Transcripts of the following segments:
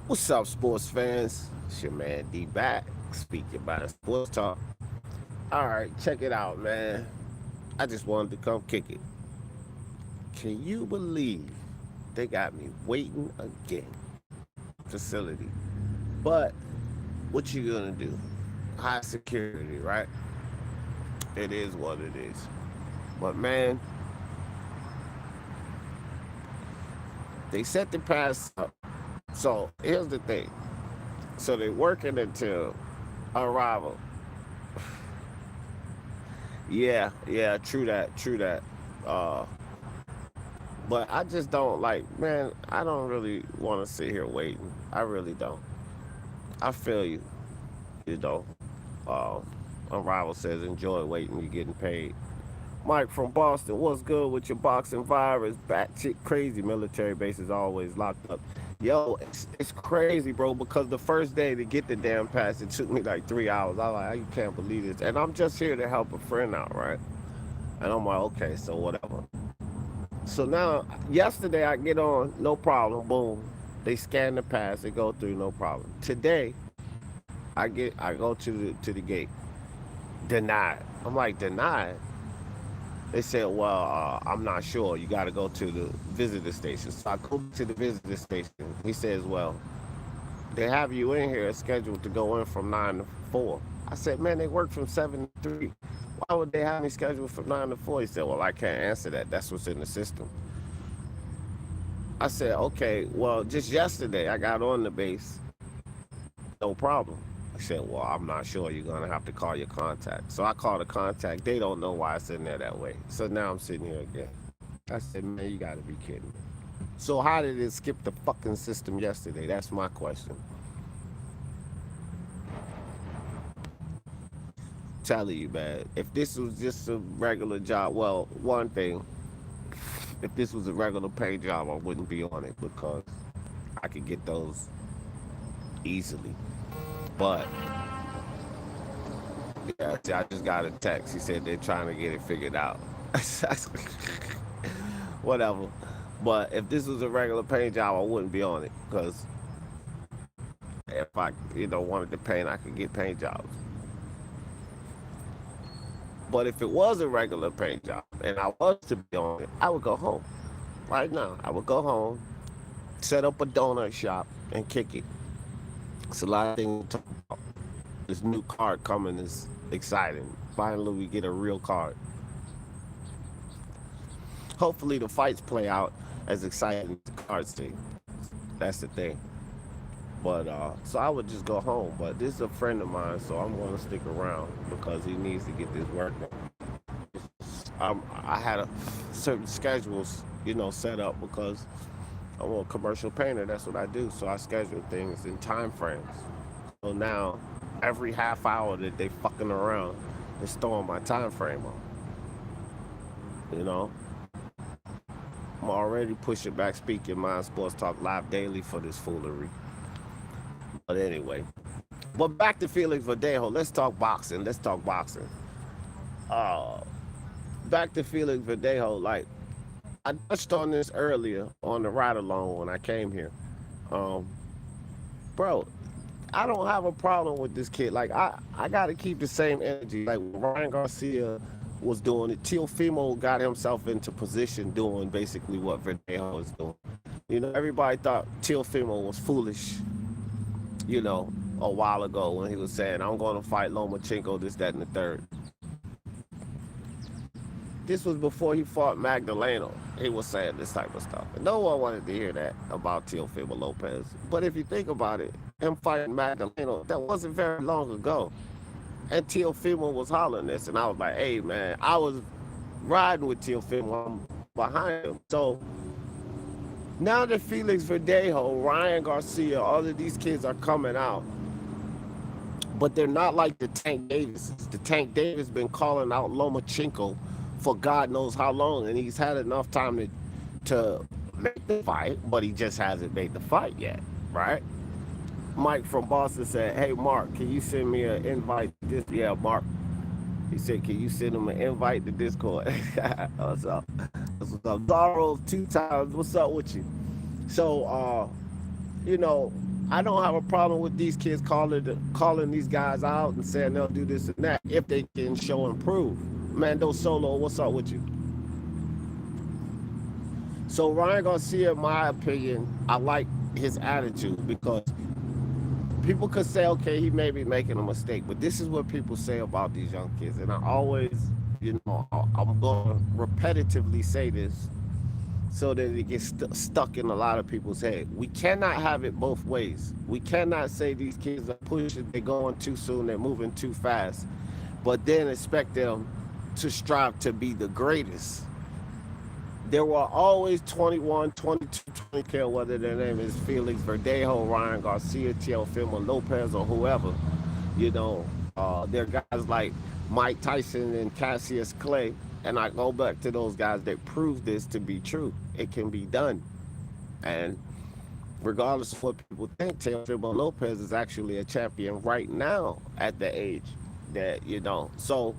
What's up, sports fans? It's your man D back, speaking about sports talk. All right, check it out, man. I just wanted to come kick it. Can you believe they got me waiting again? Facility. But what you gonna do? High security, right? It is what it is. But man, they set the pass up. So here's the thing. So they working until arrival. Yeah, true that, true that. Uh, but I just don't like, man. I don't really want to sit here waiting. I really don't. I feel you. You know. Um, Unrival says enjoy waiting. You're getting paid. Mike from Boston, what's good with your boxing virus? Batshit crazy. Military bases always locked up. Yo, it's crazy, bro. Because the first day to get the damn pass, it took me like 3 hours. I like, I can't believe this. And I'm just here to help a friend out, right? And I'm like, okay, so whatever. So now, yesterday I get on, no problem, boom. They scan the pass, they go through, no problem. Today, I go to the gate, denied. I'm like, denied? They said, well, I'm not sure. You got to go to the visitor station. So I go to the visitor station. He says, well, they have you in here scheduled to go in from 9 to 4. I said, man, they work from 7 to 3. Why would they have me scheduled from 9 to 4? He said, well, I can't answer that. That's what's in the system. I said, okay, well, just yesterday I got on the base, no problem. I said, well, I'm not sure. You're going to have to call your contact. So I called the contact. They don't know why it's in there that way. So now I'm sitting here again. I said, man, you got to be kidding me. So how did it skip the fucking system yesterday? That's my question. Telling you, man, if this was just a regular job, well, one thing, if this was a regular pay job, I wouldn't be on it because I could get those easily. But yeah, see, I just got a text. He said they're trying to get it figured out. Whatever. But if this was a regular paint job, I wouldn't be on it because if I, wanted to paint, I could get paint jobs. But if it was a regular paint job and I was to be on it, I would go home. Right now, I would go home, set up a donut shop, and kick it. It's a lot of things to talk about. This new card coming is exciting. Finally, we get a real card. Hopefully, the fights play out as exciting as the cards do. That's the thing. But so I would just go home. But this is a friend of mine, so I'm going to stick around because he needs to get this work done. I had a certain schedules, set up because I'm a commercial painter. That's what I do. So I schedule things in time frames. So now, every half hour that they fucking around, it's throwing my time frame on. You know, I'm already pushing back Speaking Mind Sports Talk Live daily for this foolery. But anyway, but back to Felix Verdejo. Let's talk boxing. Let's talk boxing. Uh, Back to Felix Verdejo. Like I touched on this earlier on the ride along when I came here. Um, Bro, I don't have a problem with this kid. Like I gotta keep the same energy. Like when Ryan Garcia was doing it, Teofimo got himself into position doing basically what Verdejo was doing. Everybody thought Teofimo was foolish, a while ago when he was saying, I'm gonna fight Lomachenko, this, that, and the third. This was before he fought Magdaleno. He was saying this type of stuff. And no one wanted to hear that about Teofimo Lopez. But if you think about it, him fighting Magdaleno, that wasn't very long ago. And Teofimo was hollering this. And I was like, hey, man, I was riding with Teofimo. I'm behind him. So now that Felix Verdejo, Ryan Garcia, all of these kids are coming out, but they're not like the Tank Davises. The Tank Davis been calling out Lomachenko for God knows how long, and he's had enough time to make the fight, but he just hasn't made the fight yet, right? Mike from Boston said, hey, Mark, can you send me an invite to this? Yeah, Mark. He said, can you send him an invite to Discord? What's up? What's up? Zorro 2 times. What's up with you? So, you know, I don't have a problem with these kids calling these guys out and saying they'll do this and that if they can show and prove. Mando Solo, what's up with you? So Ryan Garcia, in my opinion, I like his attitude because people could say, okay, he may be making a mistake, but this is what people say about these young kids, and I always, I'm going to repetitively say this so that it gets stuck in a lot of people's head. We cannot have it both ways. We cannot say these kids are pushing, they're going too soon, they're moving too fast, but then expect them to strive to be the greatest. There were always 21, 22, 20, care whether their name is Felix Verdejo, Ryan Garcia, Teofimo Lopez, or whoever. You know, there are guys like Mike Tyson and Cassius Clay, and I go back to those guys that prove this to be true. It can be done. And regardless of what people think, Teofimo Lopez is actually a champion right now at the age that, So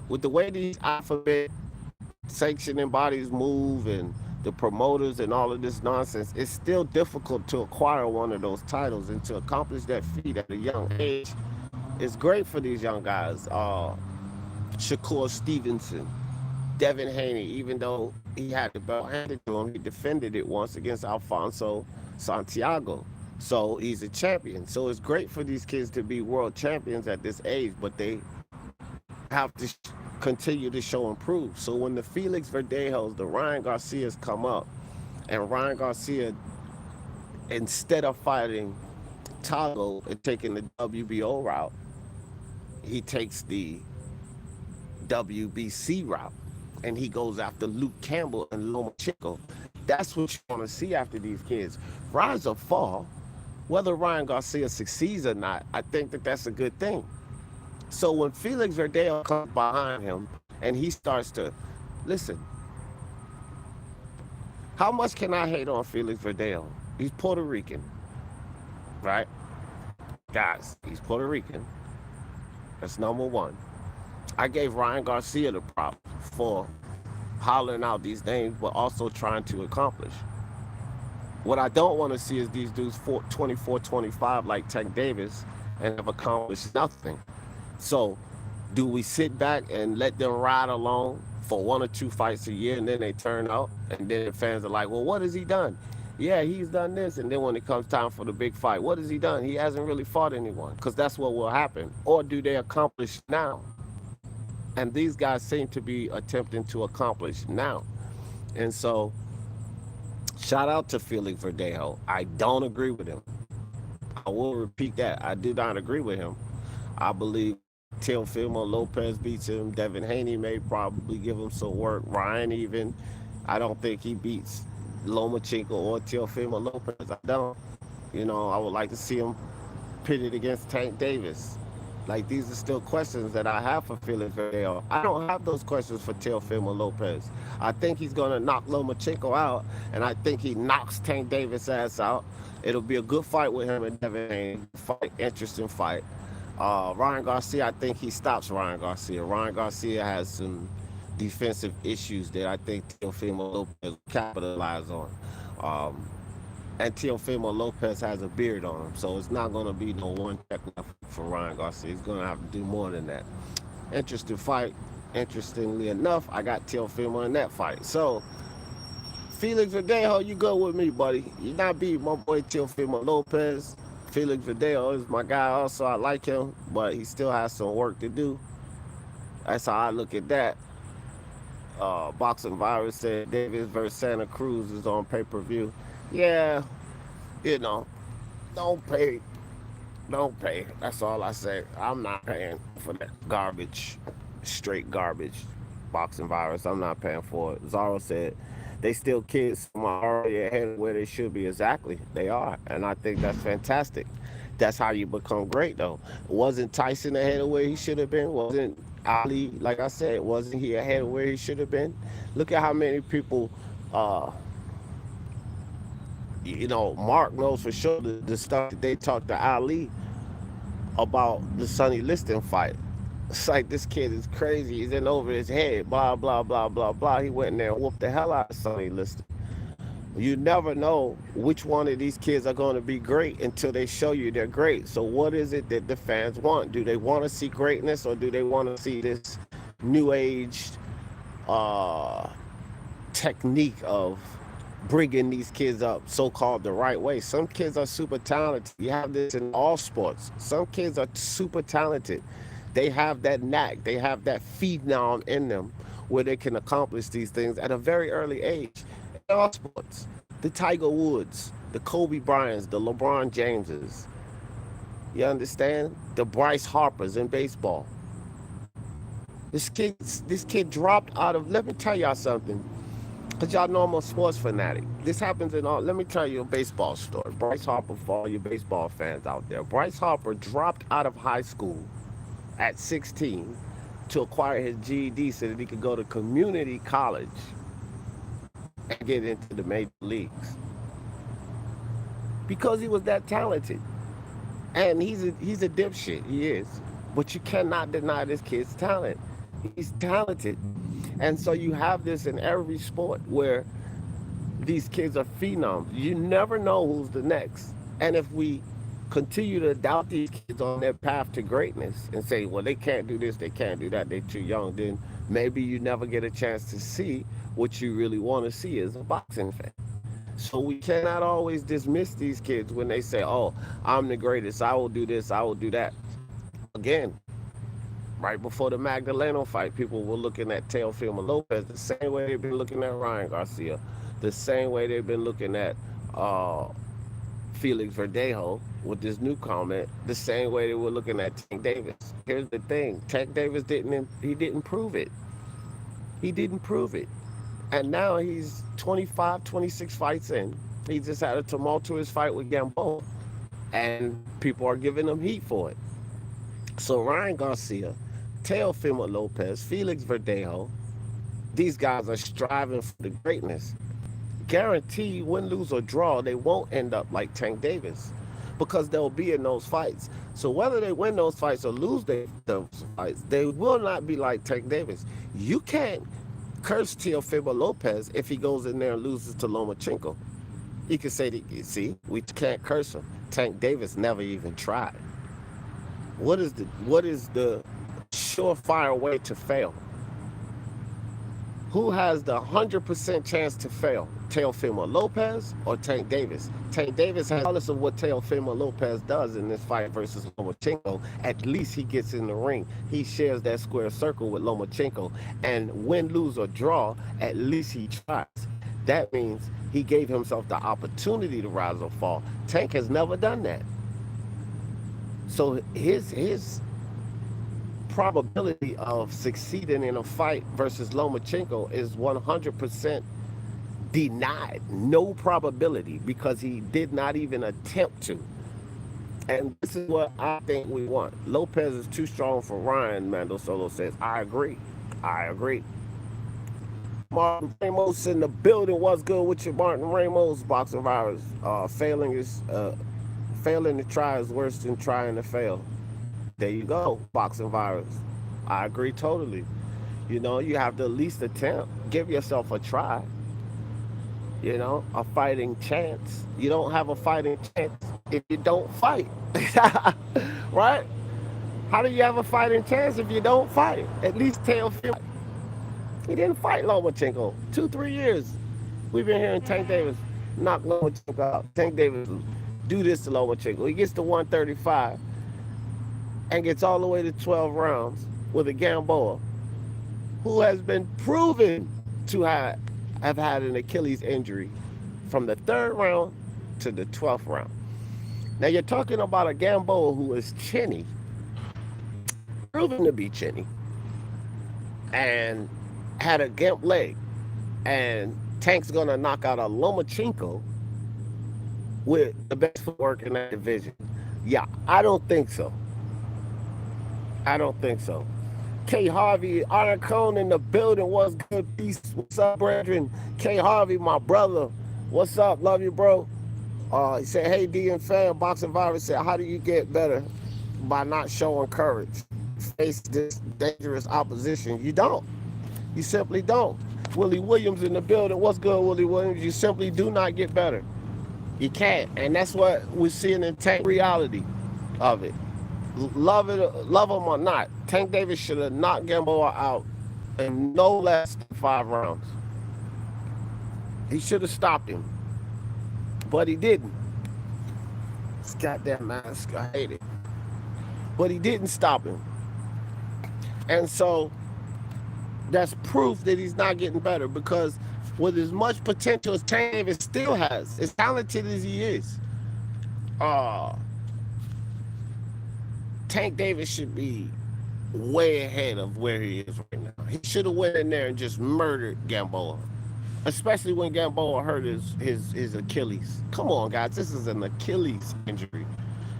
with the way these alphabet sanctioning bodies move and the promoters and all of this nonsense, it's still difficult to acquire one of those titles and to accomplish that feat at a young age. It's great for these young guys. Shakur Stevenson, Devin Haney, even though he had the belt handed to him, he defended it once against Alfonso Santiago. So he's a champion. So it's great for these kids to be world champions at this age, but they have to continue to show and prove. So when the Felix Verdejos, the Ryan Garcias come up, and Ryan Garcia, instead of fighting Tago and taking the WBO route, he takes the WBC route, and he goes after Luke Campbell and Lomachenko. That's what you want to see after these kids. Rise or fall, whether Ryan Garcia succeeds or not, I think that that's a good thing. So when Felix Verdejo comes behind him and he starts to listen, how much can I hate on Felix Verdejo? He's Puerto Rican, right? Guys, he's Puerto Rican. That's number one. I gave Ryan Garcia the prop for hollering out these names, but also trying to accomplish. What I don't want to see is these dudes 24, 25 like Tank Davis and have accomplished nothing. So do we sit back and let them ride along for 1 or 2 fights a year and then they turn out and then the fans are like, well, what has he done? Yeah, he's done this. And then when it comes time for the big fight, what has he done? He hasn't really fought anyone, because that's what will happen. Or do they accomplish now? And these guys seem to be attempting to accomplish now. And so shout out to Felix Verdejo. I don't agree with him. I will repeat that. I do not agree with him. I believe Teofimo Lopez beats him. Devin Haney may probably give him some work. Ryan even. I don't think he beats Lomachenko or Teofimo Lopez. I don't. I would like to see him pitted against Tank Davis. Like, these are still questions that I have for Felix Verdejo. I don't have those questions for Teofimo Lopez. I think he's going to knock Lomachenko out, and I think he knocks Tank Davis' ass out. It'll be a good fight with him and Devin Haney. Interesting fight. Ryan Garcia, I think he stops Ryan Garcia. Ryan Garcia has some defensive issues that I think Teofimo Lopez will capitalize on. And Teofimo Lopez has a beard on him, so it's not going to be no one check for Ryan Garcia. He's going to have to do more than that. Interesting fight. Interestingly enough, I got Teofimo in that fight. So, Felix Verdejo, you good with me, buddy. You're not beating my boy Teofimo Lopez. Felix Verdejo is my guy also. I like him, but he still has some work to do. That's how I look at that. Boxing Virus said Davis versus Santa Cruz is on pay-per-view. Yeah, don't pay. Don't pay. That's all I say. I'm not paying for that garbage, straight garbage. Boxing Virus, I'm not paying for it. Zaro said they still kids from already ahead of where they should be. Exactly, they are, and I think that's fantastic. That's how you become great, though. Wasn't Tyson ahead of where he should have been? Wasn't Ali, like I said, wasn't he ahead of where he should have been? Look at how many people, Mark knows for sure the stuff that they talked to Ali about the Sonny Liston fight. It's like, this kid is crazy. He's in over his head. Blah, blah, blah, blah, blah. He went in there and whooped the hell out of Sonny Liston. You never know which one of these kids are going to be great until they show you they're great. So what is it that the fans want? Do they want to see greatness, or do they want to see this new age uh, technique of bringing these kids up so-called the right way? Some kids are super talented. You have this in all sports. Some kids are super talented. They have that knack. They have that phenom in them where they can accomplish these things at a very early age. In all sports, the Tiger Woods, the Kobe Bryants, the LeBron Jameses, you understand? The Bryce Harpers in baseball. This kid dropped out of. Let me tell y'all something, cause y'all know I'm a sports fanatic. This happens in all. Let me tell you a baseball story. Bryce Harper, for all you baseball fans out there. Bryce Harper dropped out of high school at 16 to acquire his GED so that he could go to community college and get into the major leagues because he was that talented. And he's a dipshit. He is, but you cannot deny this kid's talent. He's talented, and so you have this in every sport where these kids are phenoms. You never know who's the next. And if we continue to doubt these kids on their path to greatness and say, well, they can't do this, they can't do that, they're too young, then maybe you never get a chance to see what you really want to see as a boxing fan. So we cannot always dismiss these kids when they say, oh, I'm the greatest, I will do this, I will do that. Again, right before the Magdaleno fight, people were looking at Teofimo Lopez the same way they've been looking at Ryan Garcia, the same way they've been looking at Felix Verdejo with this new comment, the same way they were looking at Tank Davis. Here's the thing: Tank Davis didn't prove it. He didn't prove it, and now he's 25, 26 fights in. He just had a tumultuous fight with Gamboa, and people are giving him heat for it. So Ryan Garcia, Teofimo Lopez, Felix Verdejo, these guys are striving for the greatness. Guarantee win, lose, or draw, they won't end up like Tank Davis because they'll be in those fights. So whether they win those fights or lose those fights, they will not be like Tank Davis. You can't curse Teofimo Lopez if he goes in there and loses to Lomachenko. You can say, that, see, we can't curse him. Tank Davis never even tried. What is the surefire way to fail? Who has the 100% chance to fail? Teofimo Lopez or Tank Davis? Tank Davis has, regardless of what Teofimo Lopez does in this fight versus Lomachenko, at least he gets in the ring. He shares that square circle with Lomachenko. And win, lose, or draw, at least he tries. That means he gave himself the opportunity to rise or fall. Tank has never done that. So his probability of succeeding in a fight versus Lomachenko is 100% denied. No probability because he did not even attempt to. And this is what I think we want. Lopez is too strong for Ryan, Mando Solo says. I agree. I agree. Martin Ramos in the building. What's good with you, Martin Ramos? Boxing virus. Failing to try is worse than trying to fail. There you go, boxing virus. I agree totally. You know, you have to at least attempt. Give yourself a try. You know, a fighting chance. You don't have a fighting chance if you don't fight. Right? How do you have a fighting chance if you don't fight? At least tell Phil. He didn't fight Lomachenko. 2-3 years. We've been hearing Tank Davis knock Lomachenko out. Tank Davis do this to Lomachenko. He gets to 135 and gets all the way to 12 rounds with a Gamboa who has been proven to have had an Achilles injury from the 3rd round to the 12th round. Now you're talking about a Gamboa who is chinny, proven to be chinny, and had a gimp leg. And Tank's gonna knock out a Lomachenko with the best footwork in that division. Yeah, I don't think so. I don't think so. K Harvey, Iron Cone in the building. What's good? Peace. What's up, brethren? K Harvey, my brother. What's up? Love you, bro. He said, hey, D and fam, Boxing Virus said, how do you get better? By not showing courage. Face this dangerous opposition. You don't. You simply don't. Willie Williams in the building. What's good, Willie Williams? You simply do not get better. You can't, and that's what we're seeing in Tank reality of it. Love him or not, Tank Davis should have knocked Gamboa out in no less than 5 rounds. He should have stopped him, but he didn't. This goddamn mask, I hate it. But he didn't stop him, and so that's proof that he's not getting better. Because with as much potential as Tank Davis still has, as talented as he is, uh, Tank Davis should be way ahead of where he is right now. He should have went in there and just murdered Gamboa, especially when Gamboa hurt his Achilles. Come on, guys, this is an Achilles injury,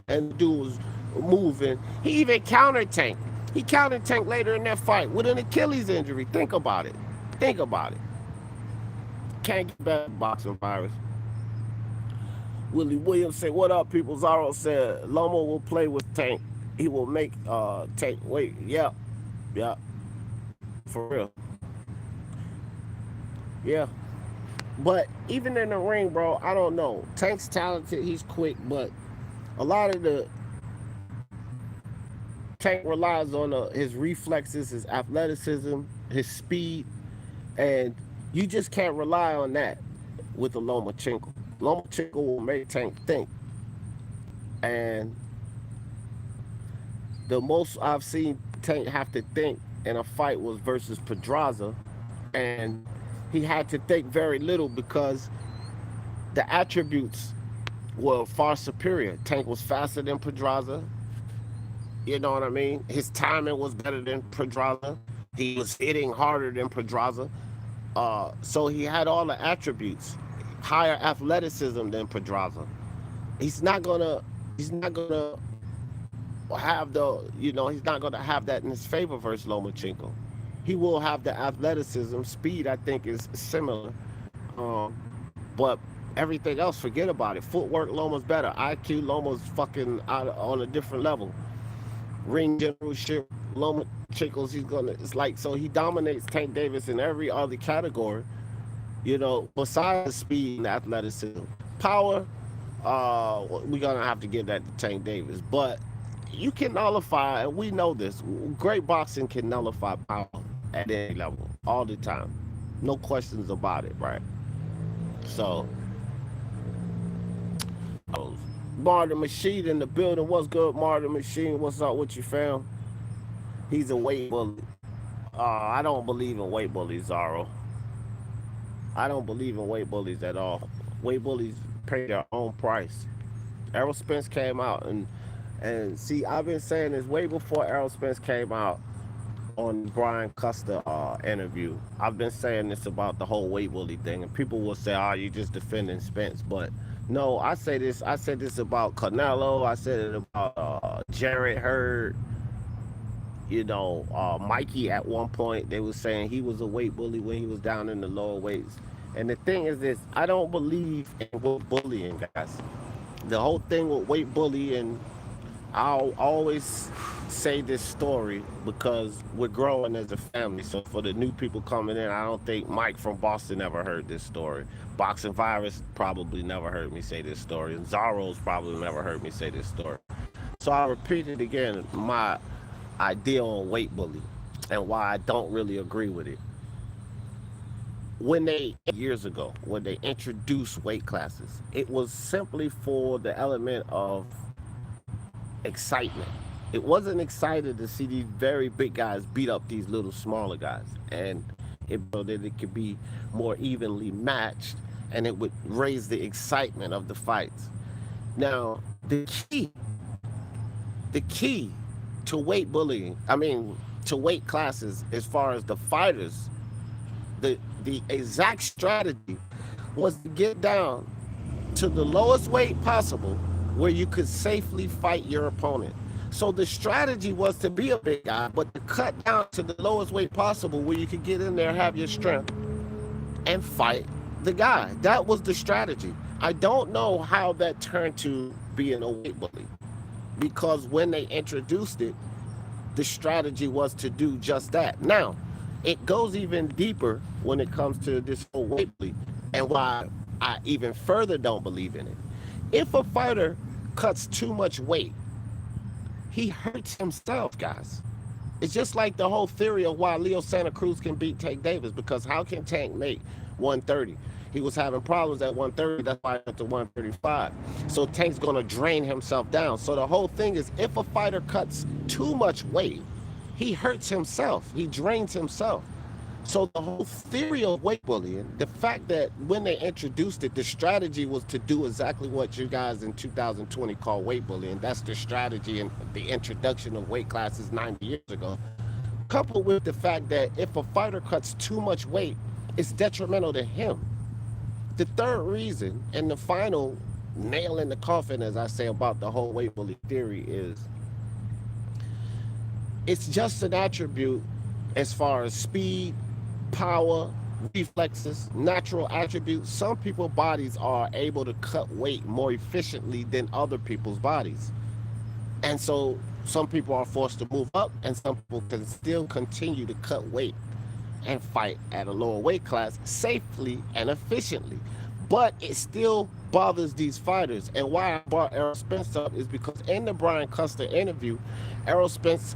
and the dude was moving. He even countered Tank. He countered Tank later in that fight with an Achilles injury. Think about it. Think about it. Can't get better boxing virus. Willie Williams said, "What up, people?" Zaro said, "Lomo will play with Tank. He will make Tank wait." Yeah, yeah, for real. Yeah, but even in the ring, bro, I don't know. Tank's talented. He's quick, but a lot of the Tank relies on his reflexes, his athleticism, his speed, and you just can't rely on that with a Lomachenko. Lomachenko will make Tank think, and the most I've seen Tank have to think in a fight was versus Pedraza, and he had to think very little because the attributes were far superior. Tank was faster than Pedraza. You know what I mean? His timing was better than Pedraza. He was hitting harder than Pedraza. So he had all the attributes, higher athleticism than Pedraza. He's not gonna have he's not gonna have that in his favor versus Lomachenko. He will have the athleticism. Speed, I think, is similar. But everything else, forget about it. Footwork, Loma's better. IQ, Loma's fucking on a different level. Ring generalship, Lomachenko's, it's like, so he dominates Tank Davis in every other category, besides speed and athleticism. Power, we're gonna have to give that to Tank Davis. But you can nullify, and we know this, great boxing can nullify power at any level, all the time. No questions about it, right? So, Martin Machine in the building. What's good, Martin Machine? What's up with you, fam? He's a weight bully. I don't believe in weight bullies, Zaro. I don't believe in weight bullies at all. Weight bullies pay their own price. Errol Spence came out, and see, I've been saying this way before Errol Spence came out on Brian Custer interview. I've been saying this about the whole weight bully thing, and people will say, "Oh, you just defending Spence," but no, I said this about Canelo. I said it about Jarrett Hurd. Mikey at one point, they were saying he was a weight bully when he was down in the lower weights. And the thing is this, I don't believe in weight bullying, guys. The whole thing with weight bullying, I'll always say this story because we're growing as a family. So for the new people coming in, I don't think Mike from Boston ever heard this story. Boxing Virus probably never heard me say this story. And Zaro's probably never heard me say this story. So I repeat it again, my idea on weight bully and why I don't really agree with it. Years ago, when they introduced weight classes, it was simply for the element of excitement. It wasn't excited to see these very big guys beat up these little smaller guys, and so that it could be more evenly matched, and it would raise the excitement of the fights. Now, the key to weight bullying, to weight classes, as far as the fighters, the exact strategy was to get down to the lowest weight possible where you could safely fight your opponent. So the strategy was to be a big guy, but to cut down to the lowest weight possible where you could get in there, have your strength, and fight the guy. That was the strategy. I don't know how that turned to being a weight bully, because when they introduced it, the strategy was to do just that. Now, it goes even deeper when it comes to this whole weight bully, and why I even further don't believe in it. If a fighter cuts too much weight, he hurts himself, guys. It's just like the whole theory of why Leo Santa Cruz can beat Tank Davis, because how can Tank make 130? He was having problems at 130, that's why he went to 135. So Tank's gonna drain himself down. So the whole thing is, if a fighter cuts too much weight, he hurts himself, he drains himself. So the whole theory of weight bullying, the fact that when they introduced it, the strategy was to do exactly what you guys in 2020 call weight bullying. That's the strategy and the introduction of weight classes 90 years ago. Coupled with the fact that if a fighter cuts too much weight, it's detrimental to him. The third reason, and the final nail in the coffin, as I say, about the whole weight bully theory is, it's just an attribute as far as speed, power, reflexes, natural attributes. Some people's bodies are able to cut weight more efficiently than other people's bodies. And so some people are forced to move up, and some people can still continue to cut weight and fight at a lower weight class safely and efficiently. But it still bothers these fighters. And why I brought Errol Spence up is because in the Brian Custer interview, Errol Spence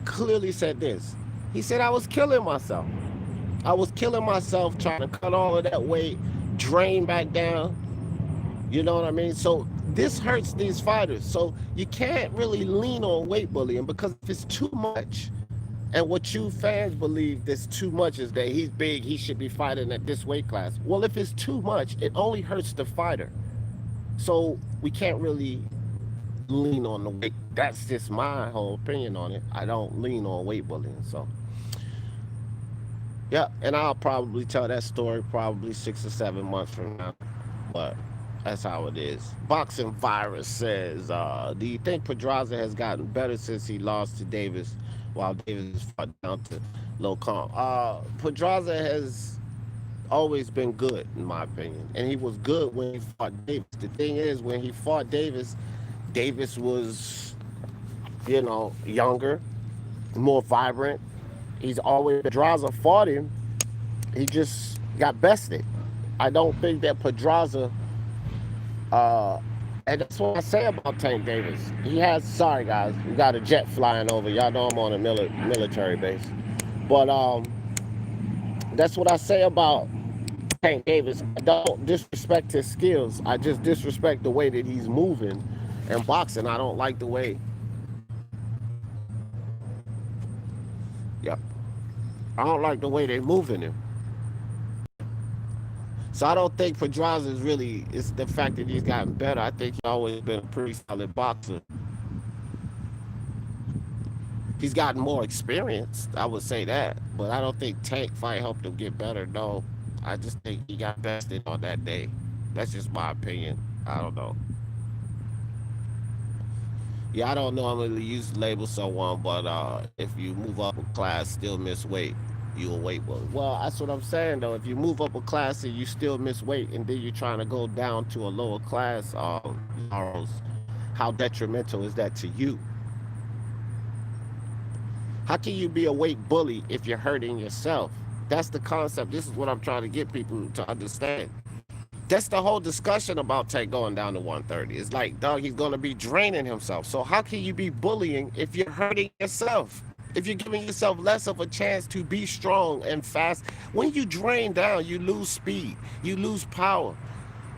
clearly said this. He said, I was killing myself. I was killing myself trying to cut all of that weight, drain back down. You know what I mean? So this hurts these fighters. So you can't really lean on weight bullying, because if it's too much, and what you fans believe this too much is that he's big, he should be fighting at this weight class. Well, if it's too much, it only hurts the fighter. So we can't really lean on the weight. That's just my whole opinion on it. I don't lean on weight bullying. So yeah, and I'll probably tell that story probably 6 or 7 months from now. But that's how it is. Boxing Virus says, do you think Pedraza has gotten better since he lost to Davis, while Davis fought down to low comp? Pedraza has always been good, in my opinion. And he was good when he fought Davis. The thing is, when he fought Davis, Davis was, younger, more vibrant. He's always, Pedraza fought him, he just got bested. I don't think that Pedraza, and that's what I say about Tank Davis. He has, sorry guys, we got a jet flying over. Y'all know I'm on a military base. But that's what I say about Tank Davis. I don't disrespect his skills. I just disrespect the way that he's moving and boxing. I don't like the way. Yeah. I don't like the way they're moving him. So I don't think Pedraza is really, it's the fact that he's gotten better. I think he's always been a pretty solid boxer. He's gotten more experience, I would say that. But I don't think Tank fight helped him get better, no. I just think he got bested on that day. That's just my opinion. I don't know. Yeah, I don't normally use to label someone, but if you move up a class, still miss weight, you will weight bully. Well, that's what I'm saying though. If you move up a class and you still miss weight, and then you're trying to go down to a lower class, how detrimental is that to you? How can you be a weight bully if you're hurting yourself? That's the concept. This is what I'm trying to get people to understand. That's the whole discussion about Tank going down to 130. It's like, dog, he's going to be draining himself. So how can you be bullying if you're hurting yourself? If you're giving yourself less of a chance to be strong and fast? When you drain down, you lose speed, you lose power,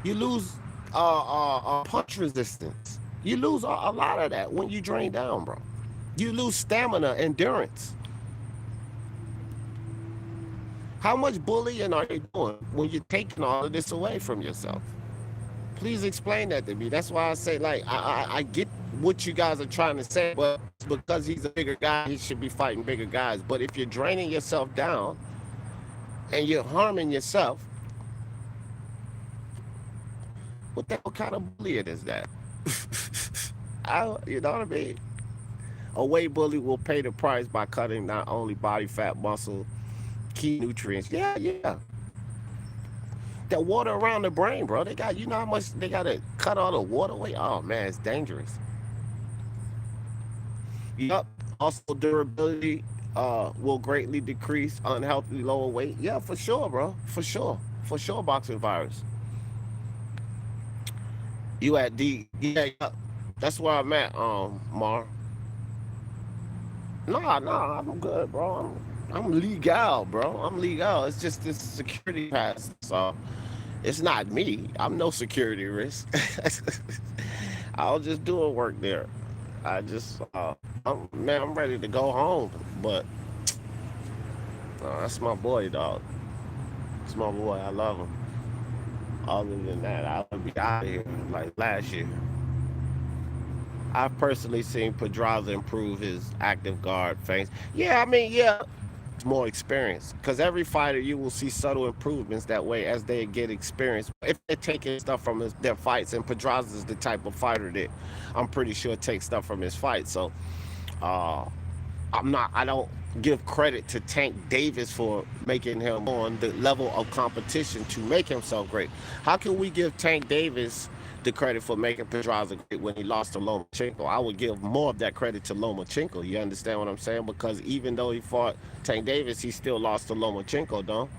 you lose punch resistance. You lose a lot of that when you drain down, bro. You lose stamina, endurance. How much bullying are you doing when you're taking all of this away from yourself? Please explain that to me. That's why I say, like, I get what you guys are trying to say, but because he's a bigger guy, he should be fighting bigger guys. But if you're draining yourself down and you're harming yourself, what kind of bullying is that? You know what I mean? A weight bully will pay the price by cutting not only body fat, muscle, key nutrients. Yeah. That water around the brain, bro. They got, you know how much they got to cut all the water away? Oh, man, it's dangerous. Yup. Also durability. will greatly decrease unhealthy lower weight. Yeah, for sure, bro. For sure, boxing virus. You at D? Yeah, yeah. That's where I'm at. Mar. Nah, I'm good, bro. I'm legal, bro. I'm legal. It's just this security pass. So it's not me. I'm no security risk. I was just doing work there. I just, man, I'm ready to go home. But that's my boy, dog. It's my boy. I love him. Other than that, I would be out of here like last year. I've personally seen Pedraza improve his active guard feints. Yeah, I mean, yeah, more experience. Because every fighter, you will see subtle improvements that way as they get experience. If they're taking stuff from their fights, and Pedraza is the type of fighter that I'm pretty sure takes stuff from his fight. So, uh, I don't give credit to Tank Davis for making him on the level of competition to make himself great. How can we give Tank Davis the credit for making Pedraza great when he lost to Lomachenko? I would give more of that credit to Lomachenko. You understand what I'm saying? Because even though he fought Tank Davis, he still lost to Lomachenko, don't?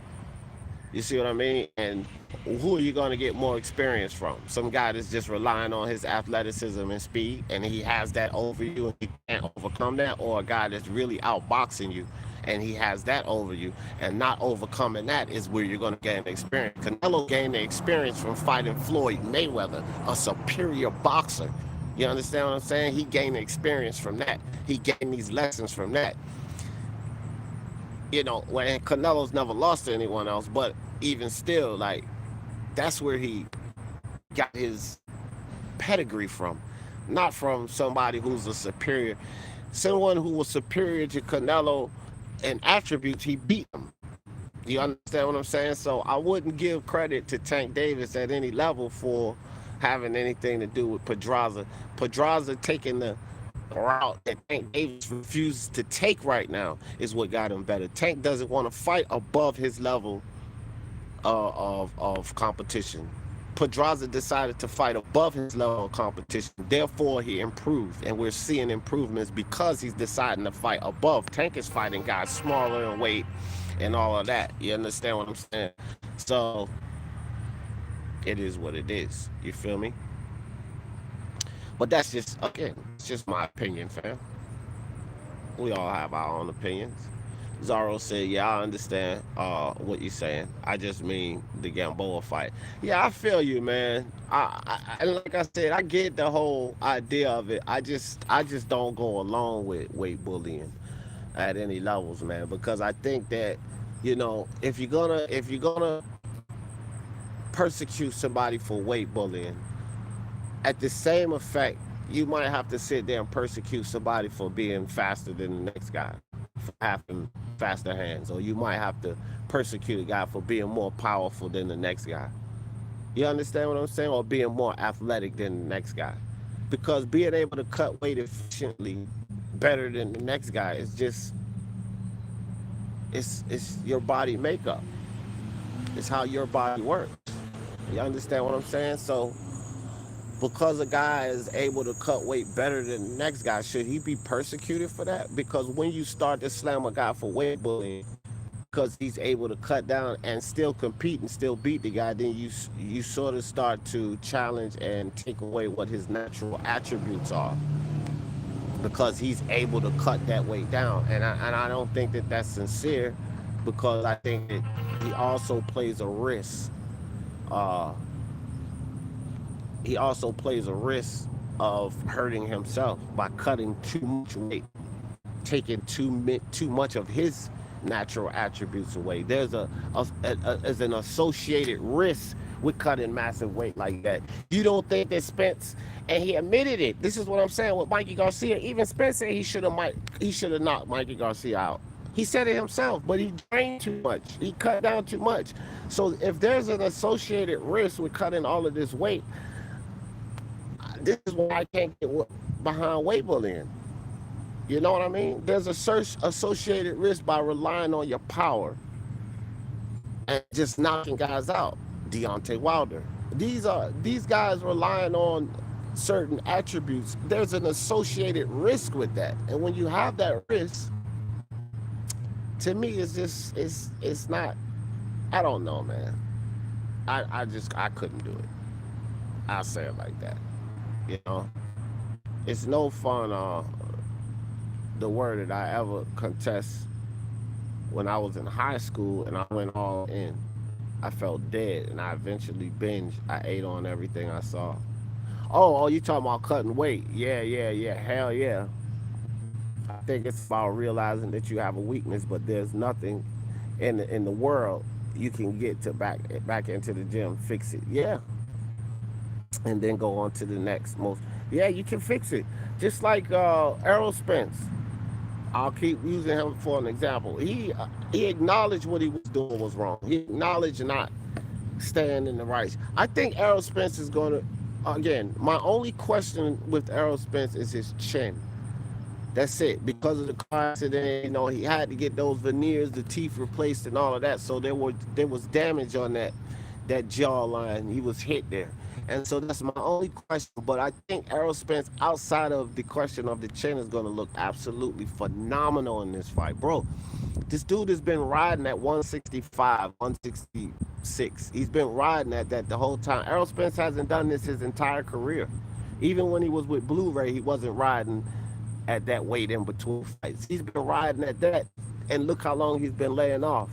You see what I mean? And who are you going to get more experience from? Some guy that's just relying on his athleticism and speed, and he has that over you, and he can't overcome that, or a guy that's really outboxing you, and he has that over you, and not overcoming that is where you're going to gain experience. Canelo gained the experience from fighting Floyd Mayweather, a superior boxer. You understand what I'm saying? He gained the experience from that. He gained these lessons from that. When Canelo's never lost to anyone else, but even still, like, that's where he got his pedigree from, not from somebody who's a superior. Someone who was superior to Canelo in attributes, he beat him. You understand what I'm saying? So I wouldn't give credit to Tank Davis at any level for having anything to do with Pedraza. Pedraza taking the route that Tank Davis refuses to take right now is what got him better. Tank doesn't want to fight above his level of competition. Pedraza decided to fight above his level of competition. Therefore, he improved, and we're seeing improvements because he's deciding to fight above. Tank is fighting guys smaller in weight and all of that. You understand what I'm saying? So it is what it is. You feel me? But that's just, again, it's just my opinion, fam. We all have our own opinions. Zaro said, yeah, I understand what you're saying. I just mean the Gamboa fight. Yeah, I feel you, man. And like I said, I get the whole idea of it. I just don't go along with weight bullying at any levels, man, because I think that, if you're gonna persecute somebody for weight bullying, at the same effect, you might have to sit there and persecute somebody for being faster than the next guy, for having faster hands, or you might have to persecute a guy for being more powerful than the next guy. You understand what I'm saying? Or being more athletic than the next guy. Because being able to cut weight efficiently better than the next guy is just, it's your body makeup. It's how your body works. You understand what I'm saying? So because a guy is able to cut weight better than the next guy, should he be persecuted for that? Because when you start to slam a guy for weight bullying because he's able to cut down and still compete and still beat the guy, then you sort of start to challenge and take away what his natural attributes are, because he's able to cut that weight down. And I don't think that that's sincere, because I think that he also plays a risk. Uh, he also plays a risk of hurting himself by cutting too much weight, taking too much of his natural attributes away. There's as an associated risk with cutting massive weight like that. You don't think that Spence, and he admitted it. This is what I'm saying with Mikey Garcia. Even Spence said he should have knocked Mikey Garcia out. He said it himself, but he drained too much. He cut down too much. So if there's an associated risk with cutting all of this weight, this is why I can't get behind weight bullying. You know what I mean? There's a associated risk by relying on your power and just knocking guys out. Deontay Wilder. These guys relying on certain attributes. There's an associated risk with that. And when you have that risk, To me, it's just it's not. I don't know, man. I couldn't do it. I'll say it like that. You know, it's no fun. The word that I ever contest when I was in high school and I went all in. I felt dead and I eventually binged. I ate on everything I saw. Oh, you talking about cutting weight? Yeah, yeah, yeah. Hell yeah. I think it's about realizing that you have a weakness, but there's nothing in the world you can get to back into the gym, fix it. Yeah, and then go on to the next most. Yeah, you can fix it. Just like Errol Spence. I'll keep using him for an example. He acknowledged what he was doing was wrong. He acknowledged not staying in the race. I think Errol Spence is going to. Again, my only question with Errol Spence is his chin. That's it. Because of the car accident, he had to get those veneers, the teeth replaced, and all of that. So there was damage on that jawline. He was hit there, and so that's my only question. But I think Errol Spence, outside of the question of the chin, is going to look absolutely phenomenal in this fight, bro. This dude has been riding at 165, 166. He's been riding at that the whole time. Errol Spence hasn't done this his entire career. Even when he was with Blu-ray, he wasn't riding at that weight in between fights. He's been riding at that, and look how long he's been laying off.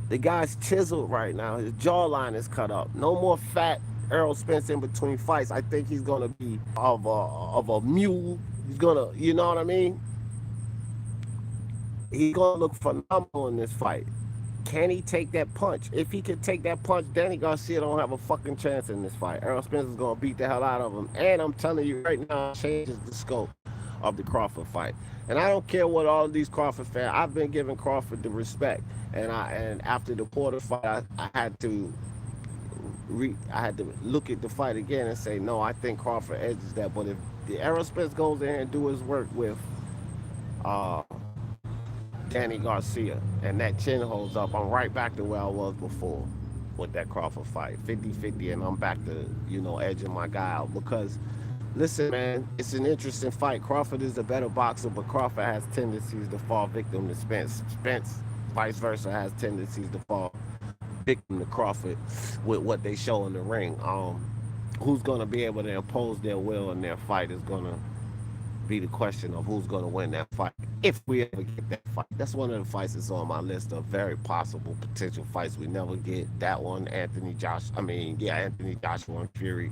The guy's chiseled right now. His jawline is cut up. No more fat Errol Spence in between fights. I think he's gonna be of a mule. He's gonna, you know what I mean? He's gonna look phenomenal in this fight. Can he take that punch? If he can take that punch, Danny Garcia don't have a fucking chance in this fight. Errol Spence is gonna beat the hell out of him. And I'm telling you right now, it changes the scope of the Crawford fight. And I don't care what all of these Crawford fans. I've been giving Crawford the respect. And after the Porter fight, I had to look at the fight again and say, no, I think Crawford edges that. But if the Errol Spence goes in and do his work with uh, Danny Garcia and that chin holds up, I'm right back to where I was before with that Crawford fight, 50-50, and I'm back to, edging my guy out. Because listen, man, it's an interesting fight. Crawford is a better boxer, but Crawford has tendencies to fall victim to Spence. Spence, vice versa, has tendencies to fall victim to Crawford with what they show in the ring. Who's going to be able to impose their will in their fight is going to be the question of who's going to win that fight, if we ever get that fight. That's one of the fights that's on my list of very possible potential fights we never get. That one, Anthony Joshua and Fury,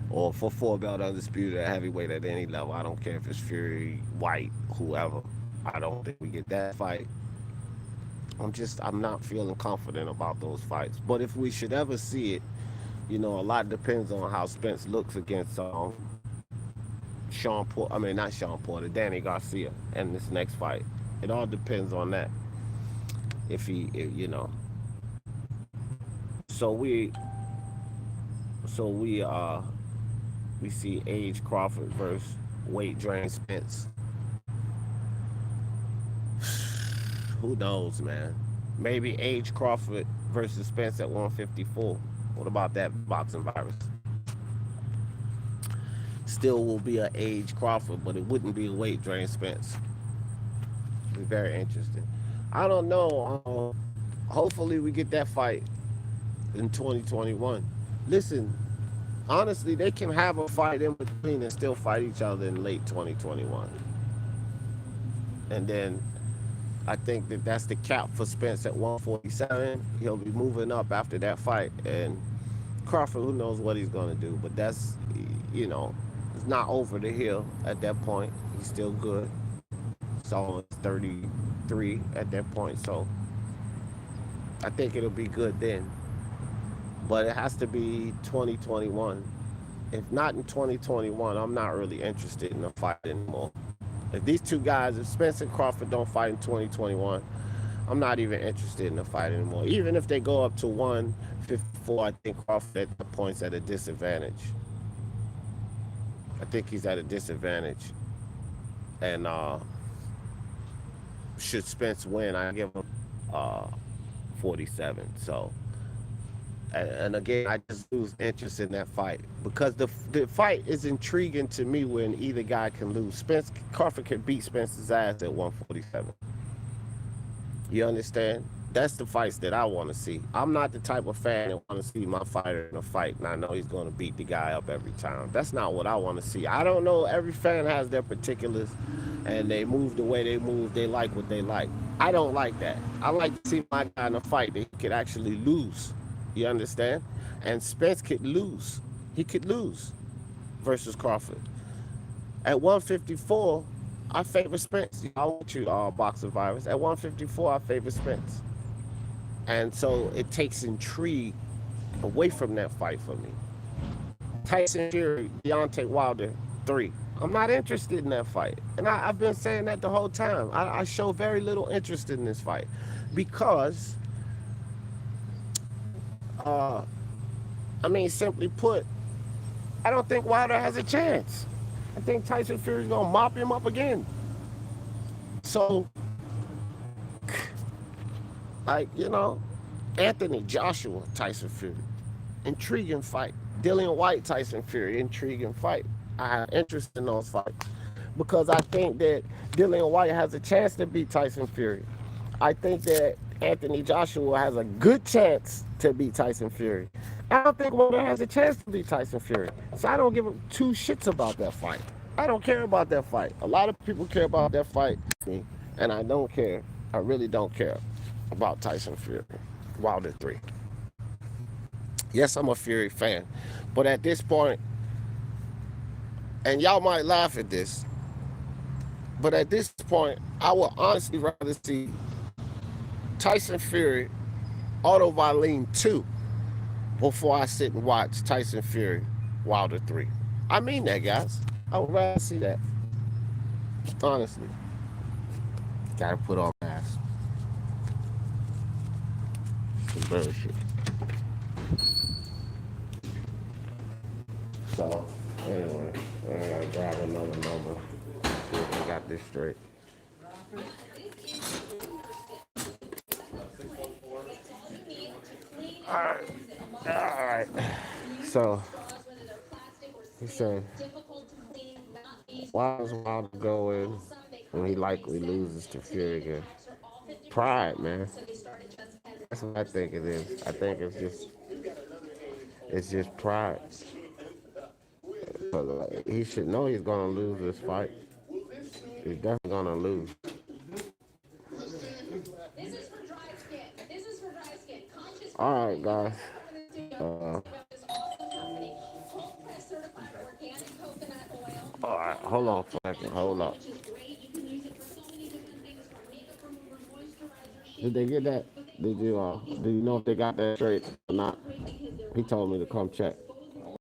or for four belt undisputed at heavyweight at any level. I don't care if it's Fury, White, whoever. I don't think we get that fight. I'm not feeling confident about those fights. But if we should ever see it, a lot depends on how Spence looks against Sean Porter. I mean, not Sean Porter, Danny Garcia, and this next fight. It all depends on that. If So we see Age Crawford versus Weight Drain Spence. Who knows, man? Maybe Age Crawford versus Spence at 154. What about that boxing virus? Still will be an Age Crawford, but it wouldn't be a Weight Drain Spence. It'd be very interesting. I don't know. Hopefully we get that fight in 2021. Listen, honestly, they can have a fight in between and still fight each other in late 2021. And then I think that's the cap for Spence at 147. He'll be moving up after that fight. And Crawford, who knows what he's going to do. But that's, it's not over the hill at that point. He's still good. He's almost 33 at that point. So I think it'll be good then. But it has to be 2021. If not in 2021, I'm not really interested in the fight anymore. If these two guys, if Spence and Crawford don't fight in 2021, I'm not even interested in the fight anymore. Even if they go up to 154, I think Crawford at that point's at a disadvantage. I think he's at a disadvantage. And should Spence win, I give him 47. So, and again, I just lose interest in that fight because the fight is intriguing to me when either guy can lose. Crawford can beat Spence's ass at 147. You understand? That's the fights that I want to see. I'm not the type of fan that want to see my fighter in a fight and I know he's going to beat the guy up every time. That's not what I want to see. I don't know. Every fan has their particulars and they move the way they move. They like what they like. I don't like that. I like to see my guy in a fight that he could actually lose. You understand? And Spence could lose. He could lose versus Crawford. At 154, I favor Spence. I want you, boxer virus. At 154, I favor Spence. And so it takes intrigue away from that fight for me. Tyson Fury, Deontay Wilder, 3. I'm not interested in that fight. And I've been saying that the whole time. I show very little interest in this fight because, uh, simply put, I don't think Wilder has a chance. I think Tyson Fury's gonna mop him up again. So, Anthony Joshua, Tyson Fury, intriguing fight. Dillian White, Tyson Fury, intriguing fight. I have interest in those fights because I think that Dillian White has a chance to beat Tyson Fury. I think that Anthony Joshua has a good chance to beat Tyson Fury. I don't think Wilder has a chance to beat Tyson Fury. So I don't give two shits about that fight. I don't care about that fight. A lot of people care about that fight, and I don't care. I really don't care about Tyson Fury. Wilder 3. Yes, I'm a Fury fan. But at this point, and y'all might laugh at this, but at this point, I would honestly rather see Tyson Fury Auto Violin 2 before I sit and watch Tyson Fury Wilder 3. I mean that, guys. I would rather see that. Honestly. Gotta put on mask. Some bullshit. So, anyway, I gotta grab another number. See if I got this straight. Alright. So, he said, why does Wilder go in when he likely loses to Fury again? Pride, man. That's what I think it is. I think it's just pride. But he should know he's gonna lose this fight. He's definitely gonna lose. All right, guys. All right, hold on for a second. Hold up. Did they get that? Do you know if they got that straight or not? He told me to come check.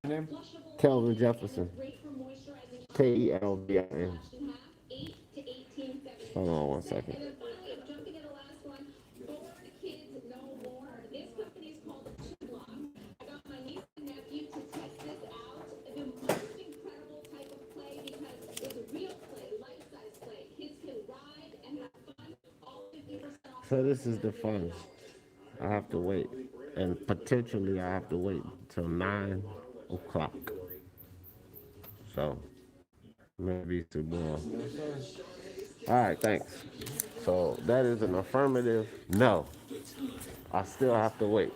Name? Kelvin Jefferson. Kelvin. Hold on one second. So this is the fun. I have to wait. And potentially I have to wait till 9 o'clock. So maybe some more. All right, thanks. So that is an affirmative no. I still have to wait.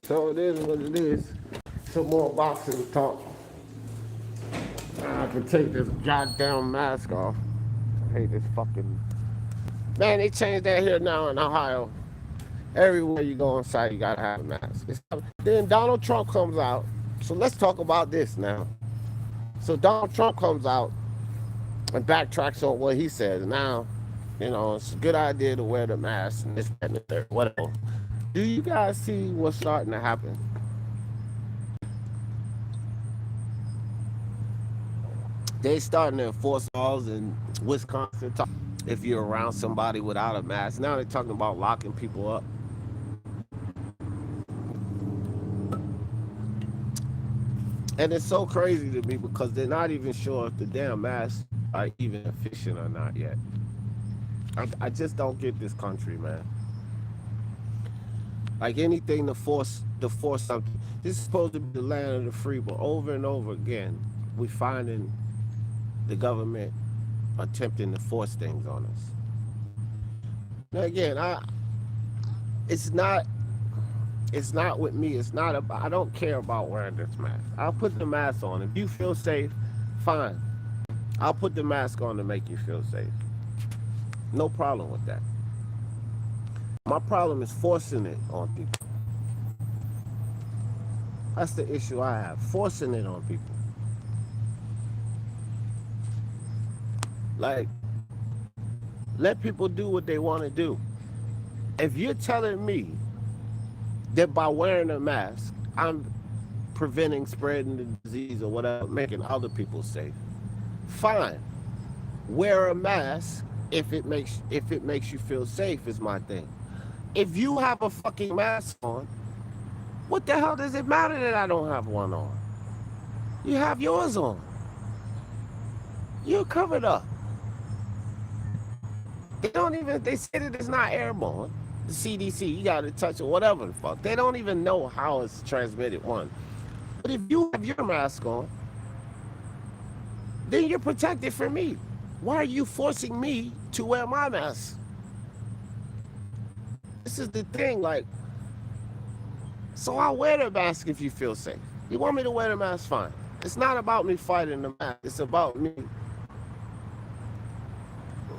So it is what it is. Some more boxing talk. I have to take this goddamn mask off. I hate this fucking... Man, they changed that here now in Ohio. Everywhere you go inside, you gotta have a mask. Then Donald Trump comes out. So let's talk about this now. So Donald Trump comes out and backtracks on what he said. Now, it's a good idea to wear the mask and this, that, and the third, whatever. Do you guys see what's starting to happen? They starting to enforce laws in Wisconsin. If you're around somebody without a mask, now they're talking about locking people up. And it's so crazy to me because they're not even sure if the damn masks are even efficient or not yet. I just don't get this country, man. Like anything to force something. This is supposed to be the land of the free, but over and over again, we finding the government attempting to force things on us. Now again, it's not it's not with me. It's not about. I don't care about wearing this mask. I'll put the mask on. If you feel safe, fine. I'll put the mask on to make you feel safe. No problem with that. My problem is forcing it on people. That's the issue I have. Forcing it on people. Like, let people do what they want to do. If you're telling me that by wearing a mask, I'm preventing spreading the disease or whatever, making other people safe, fine. Wear a mask if it makes you feel safe is my thing. If you have a fucking mask on, what the hell does it matter that I don't have one on? You have yours on. You're covered up. They say that it's not airborne. The CDC, you gotta touch it, whatever the fuck. They don't even know how it's transmitted, one. But if you have your mask on, then you're protected from me. Why are you forcing me to wear my mask? This is the thing, like, so I'll wear the mask if you feel safe. You want me to wear the mask, fine. It's not about me fighting the mask. It's about me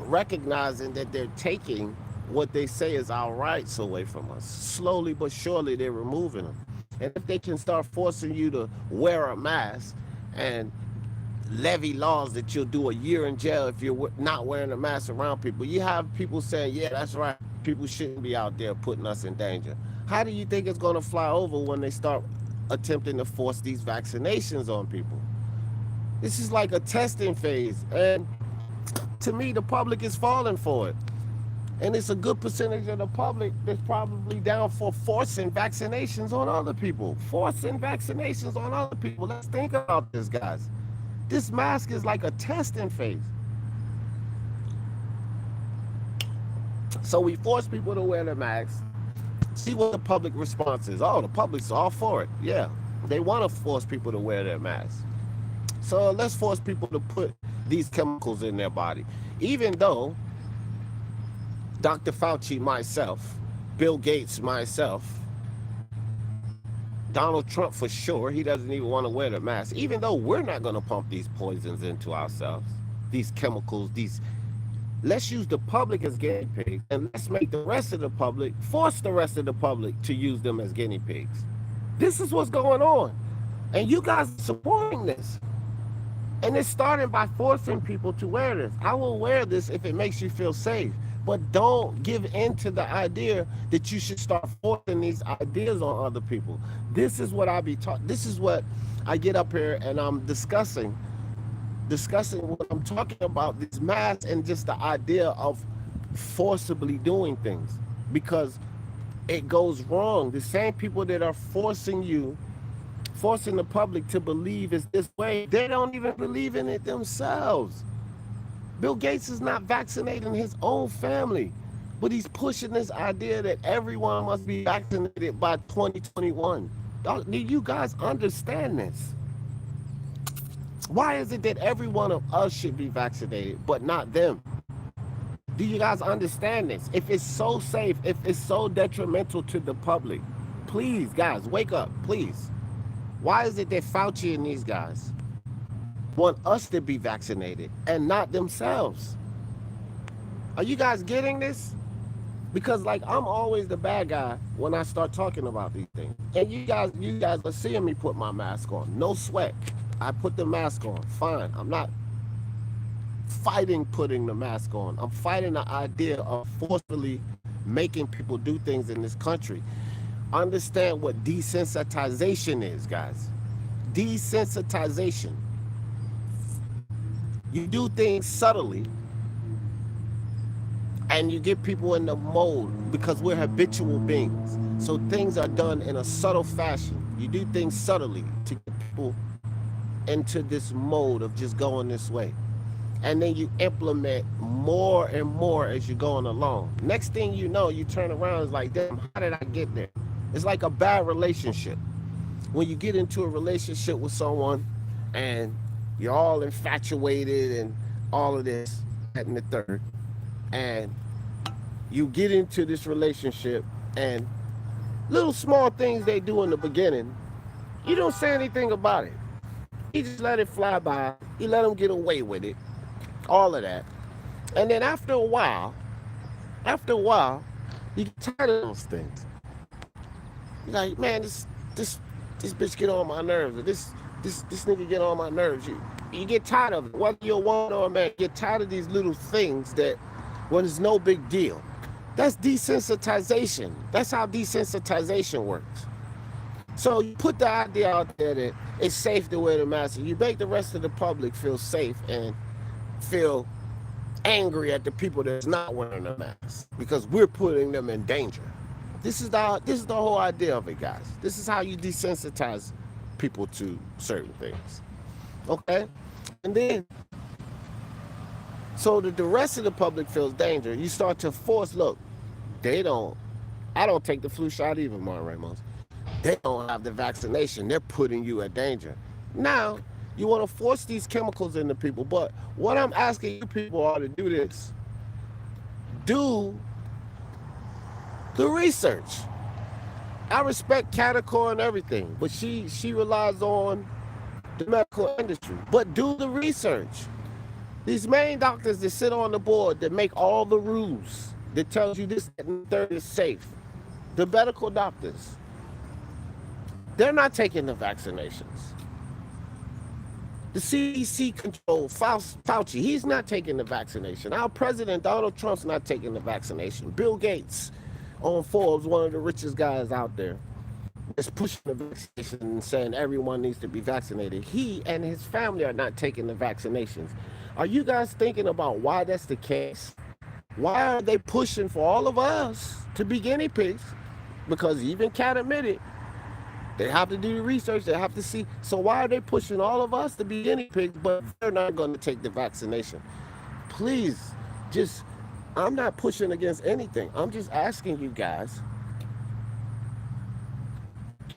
recognizing that they're taking what they say is our rights away from us. Slowly but surely, they're removing them. And if they can start forcing you to wear a mask and levy laws that you'll do a year in jail if you're not wearing a mask around people, you have people saying, yeah, that's right. People shouldn't be out there putting us in danger. How do you think it's going to fly over when they start attempting to force these vaccinations on people? This is like a testing phase. And to me, the public is falling for it. And it's a good percentage of the public that's probably down for forcing vaccinations on other people. Forcing vaccinations on other people. Let's think about this, guys. This mask is like a testing phase. So we force people to wear the mask. See what the public response is. Oh, the public's all for it. Yeah, they want to force people to wear their masks. So let's force people to put these chemicals in their body. Even though Dr. Fauci, myself, Bill Gates, myself, Donald Trump for sure, he doesn't even want to wear the mask. Even though we're not going to pump these poisons into ourselves, these chemicals, let's use the public as guinea pigs and let's make the rest of the public, force the rest of the public to use them as guinea pigs. This is what's going on. And you guys are supporting this. And it's starting by forcing people to wear this. I will wear this if it makes you feel safe. But don't give in to the idea that you should start forcing these ideas on other people. This is what I be taught. This is what I get up here and I'm discussing what I'm talking about, this mass and just the idea of forcibly doing things. Because it goes wrong. The same people that are forcing the public to believe it's this way, they don't even believe in it themselves. Bill Gates is not vaccinating his own family, but he's pushing this idea that everyone must be vaccinated by 2021. Do you guys understand this? Why is it that every one of us should be vaccinated, but not them? Do you guys understand this? If it's so safe, if it's so detrimental to the public, please, guys, wake up, please. Why is it that Fauci and these guys want us to be vaccinated and not themselves? Are you guys getting this? Because like I'm always the bad guy when I start talking about these things. And you guys are seeing me put my mask on. No sweat. I put the mask on. Fine. I'm not fighting putting the mask on. I'm fighting the idea of forcefully making people do things in this country. Understand what desensitization is, guys. Desensitization. You do things subtly and you get people in the mold because we're habitual beings. So things are done in a subtle fashion. You do things subtly to get people into this mode of just going this way. And then you implement more and more as you're going along. Next thing you know, you turn around, it's like, damn, how did I get there? It's like a bad relationship. When you get into a relationship with someone and you're all infatuated and all of this, that and the third, and You get into this relationship, and little small things they do in the beginning, you don't say anything about it. You just let it fly by. You let them get away with it. All of that. And then after a while, you get tired of those things. You're like, man, this this bitch get on my nerves. Or this nigga get on my nerves. You get tired of it. Whether you're a woman or a man, you get tired of these little things that when it's no big deal. That's desensitization. That's how desensitization works. So you put the idea out there that it's safe to wear the mask. You make the rest of the public feel safe and feel angry at the people that's not wearing a mask because we're putting them in danger. This is the whole idea of it, guys. This is how you desensitize people to certain things. Okay? And then so that the rest of the public feels danger, you start to force, look, I don't take the flu shot either, Martin Ramos. They don't have the vaccination. They're putting you at danger. Now, you want to force these chemicals into people, but what I'm asking you people are to do this. Do the research. I respect Catacor and everything, but she relies on the medical industry. But do the research. These main doctors that sit on the board that make all the rules, that tells you this, that, and third is safe. The medical doctors, they're not taking the vaccinations. The CDC control, Fauci, he's not taking the vaccination. Our president, Donald Trump's not taking the vaccination. Bill Gates on Forbes, one of the richest guys out there, is pushing the vaccination and saying everyone needs to be vaccinated. He and his family are not taking the vaccinations. Are you guys thinking about why that's the case? Why are they pushing for all of us to be guinea pigs? Because even Cat admitted, they have to do the research, they have to see. So why are they pushing all of us to be guinea pigs, but they're not going to take the vaccination? Please, I'm not pushing against anything. I'm just asking you guys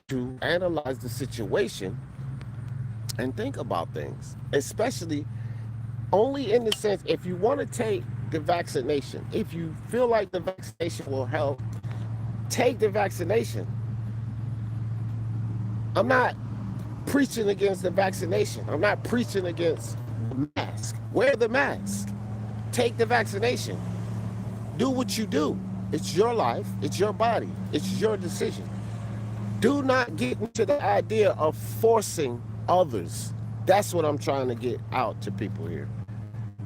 to analyze the situation and think about things, especially only in the sense, if you want to take the vaccination, if you feel like the vaccination will help, take the vaccination. I'm not preaching against the vaccination. I'm not preaching against the mask. Wear the mask. Take the vaccination. Do what you do. It's your life. It's your body. It's your decision. Do not get into the idea of forcing others. That's what I'm trying to get out to people here.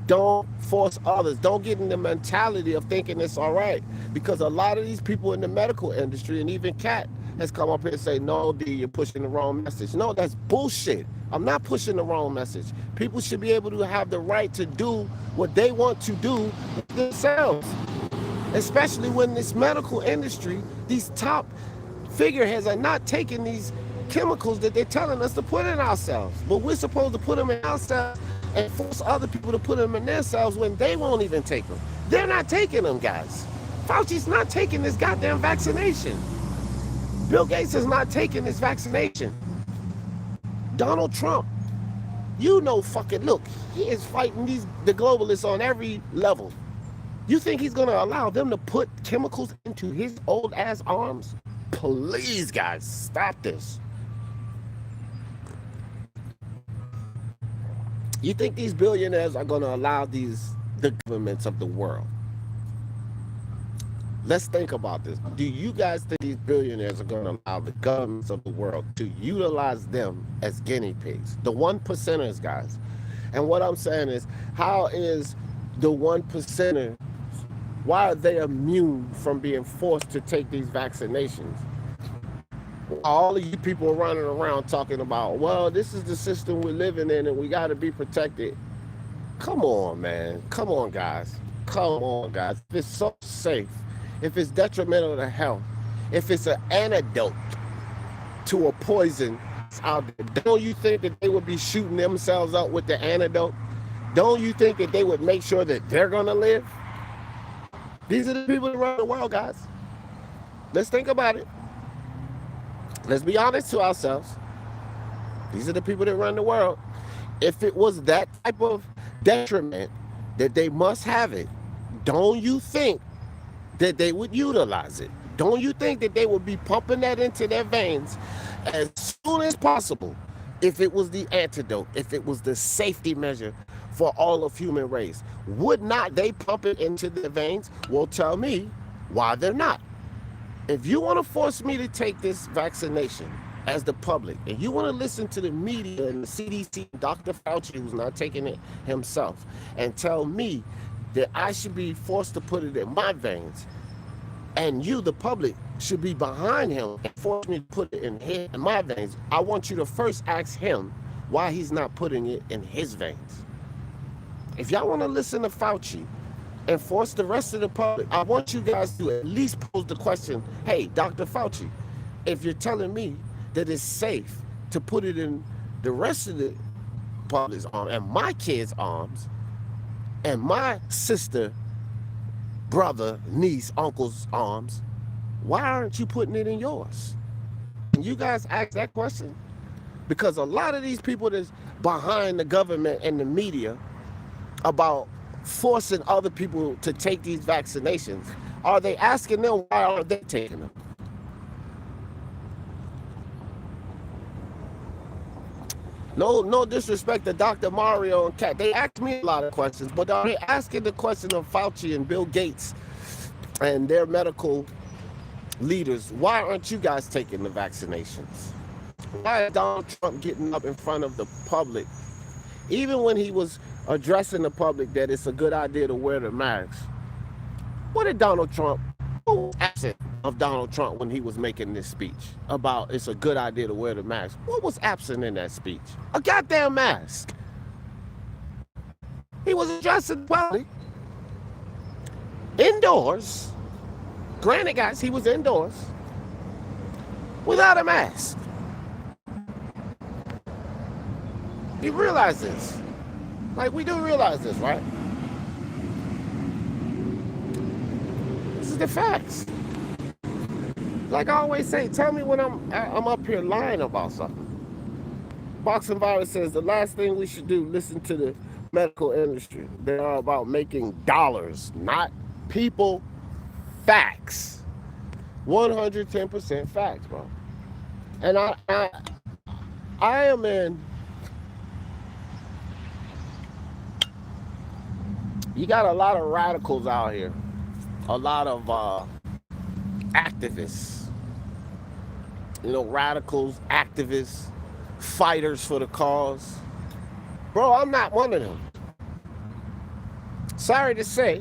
Don't force others. Don't get in the mentality of thinking it's all right. Because a lot of these people in the medical industry, and even Kat has come up here and say, no, D, you're pushing the wrong message. No, that's bullshit. I'm not pushing the wrong message. People should be able to have the right to do what they want to do themselves. Especially when this medical industry, these top figureheads are not taking these chemicals that they're telling us to put in ourselves. But we're supposed to put them in ourselves and force other people to put them in themselves when they won't even take them. They're not taking them, guys. Fauci's not taking this goddamn vaccination. Bill Gates is not taking this vaccination. Donald Trump, look, he is fighting the globalists on every level. You think he's gonna allow them to put chemicals into his old ass arms? Please, guys, stop this. You think these billionaires are gonna allow the governments of the world? Let's think about this. Do you guys think these billionaires are going to allow the governments of the world to utilize them as guinea pigs? The 1%ers, guys. And what I'm saying is, how is the 1%er, why are they immune from being forced to take these vaccinations? All of you people running around talking about, well, this is the system we're living in and we got to be protected. Come on, man. Come on, guys. Come on, guys. If it's so safe, if it's detrimental to health, if it's an antidote to a poison out there, don't you think that they would be shooting themselves up with the antidote? Don't you think that they would make sure that they're going to live? These are the people that run the world, guys. Let's think about it. Let's be honest to ourselves. These are the people that run the world. If it was that type of detriment that they must have it, don't you think that they would utilize it? Don't you think that they would be pumping that into their veins as soon as possible if it was the antidote, if it was the safety measure for all of human race? Would not they pump it into their veins? Well, tell me why they're not. If you want to force me to take this vaccination as the public, and you want to listen to the media and the CDC, Dr. Fauci, who's not taking it himself, and tell me that I should be forced to put it in my veins, and you, the public, should be behind him and force me to put it in my veins, I want you to first ask him why he's not putting it in his veins. If y'all want to listen to Fauci and force the rest of the public, I want you guys to at least pose the question, hey, Dr. Fauci, if you're telling me that it's safe to put it in the rest of the public's arm and my kids' arms and my sister, brother, niece, uncle's arms, why aren't you putting it in yours? Can you guys ask that question? Because a lot of these people that's behind the government and the media about forcing other people to take these vaccinations, are they asking them why aren't they taking them? No disrespect to Dr. Mario and Kat. They ask me a lot of questions, but are they asking the question of Fauci and Bill Gates and their medical leaders, why aren't you guys taking the vaccinations? Why is Donald Trump getting up in front of the public, even when he was addressing the public that it's a good idea to wear the mask? What did Donald Trump, what was absent of Donald Trump when he was making this speech about it's a good idea to wear the mask? What was absent in that speech? A goddamn mask. He was addressing the public indoors. Granted, guys, he was indoors without a mask. You realize this? Like, we do realize this, right? This is the facts. Like I always say, tell me when I'm up here lying about something. Boxing Virus says the last thing we should do, listen to the medical industry. They are about making dollars, not people. Facts. 110% facts, bro. And I am in. You got a lot of radicals out here, a lot of activists. You know, radicals, activists, fighters for the cause. Bro, I'm not one of them. Sorry to say,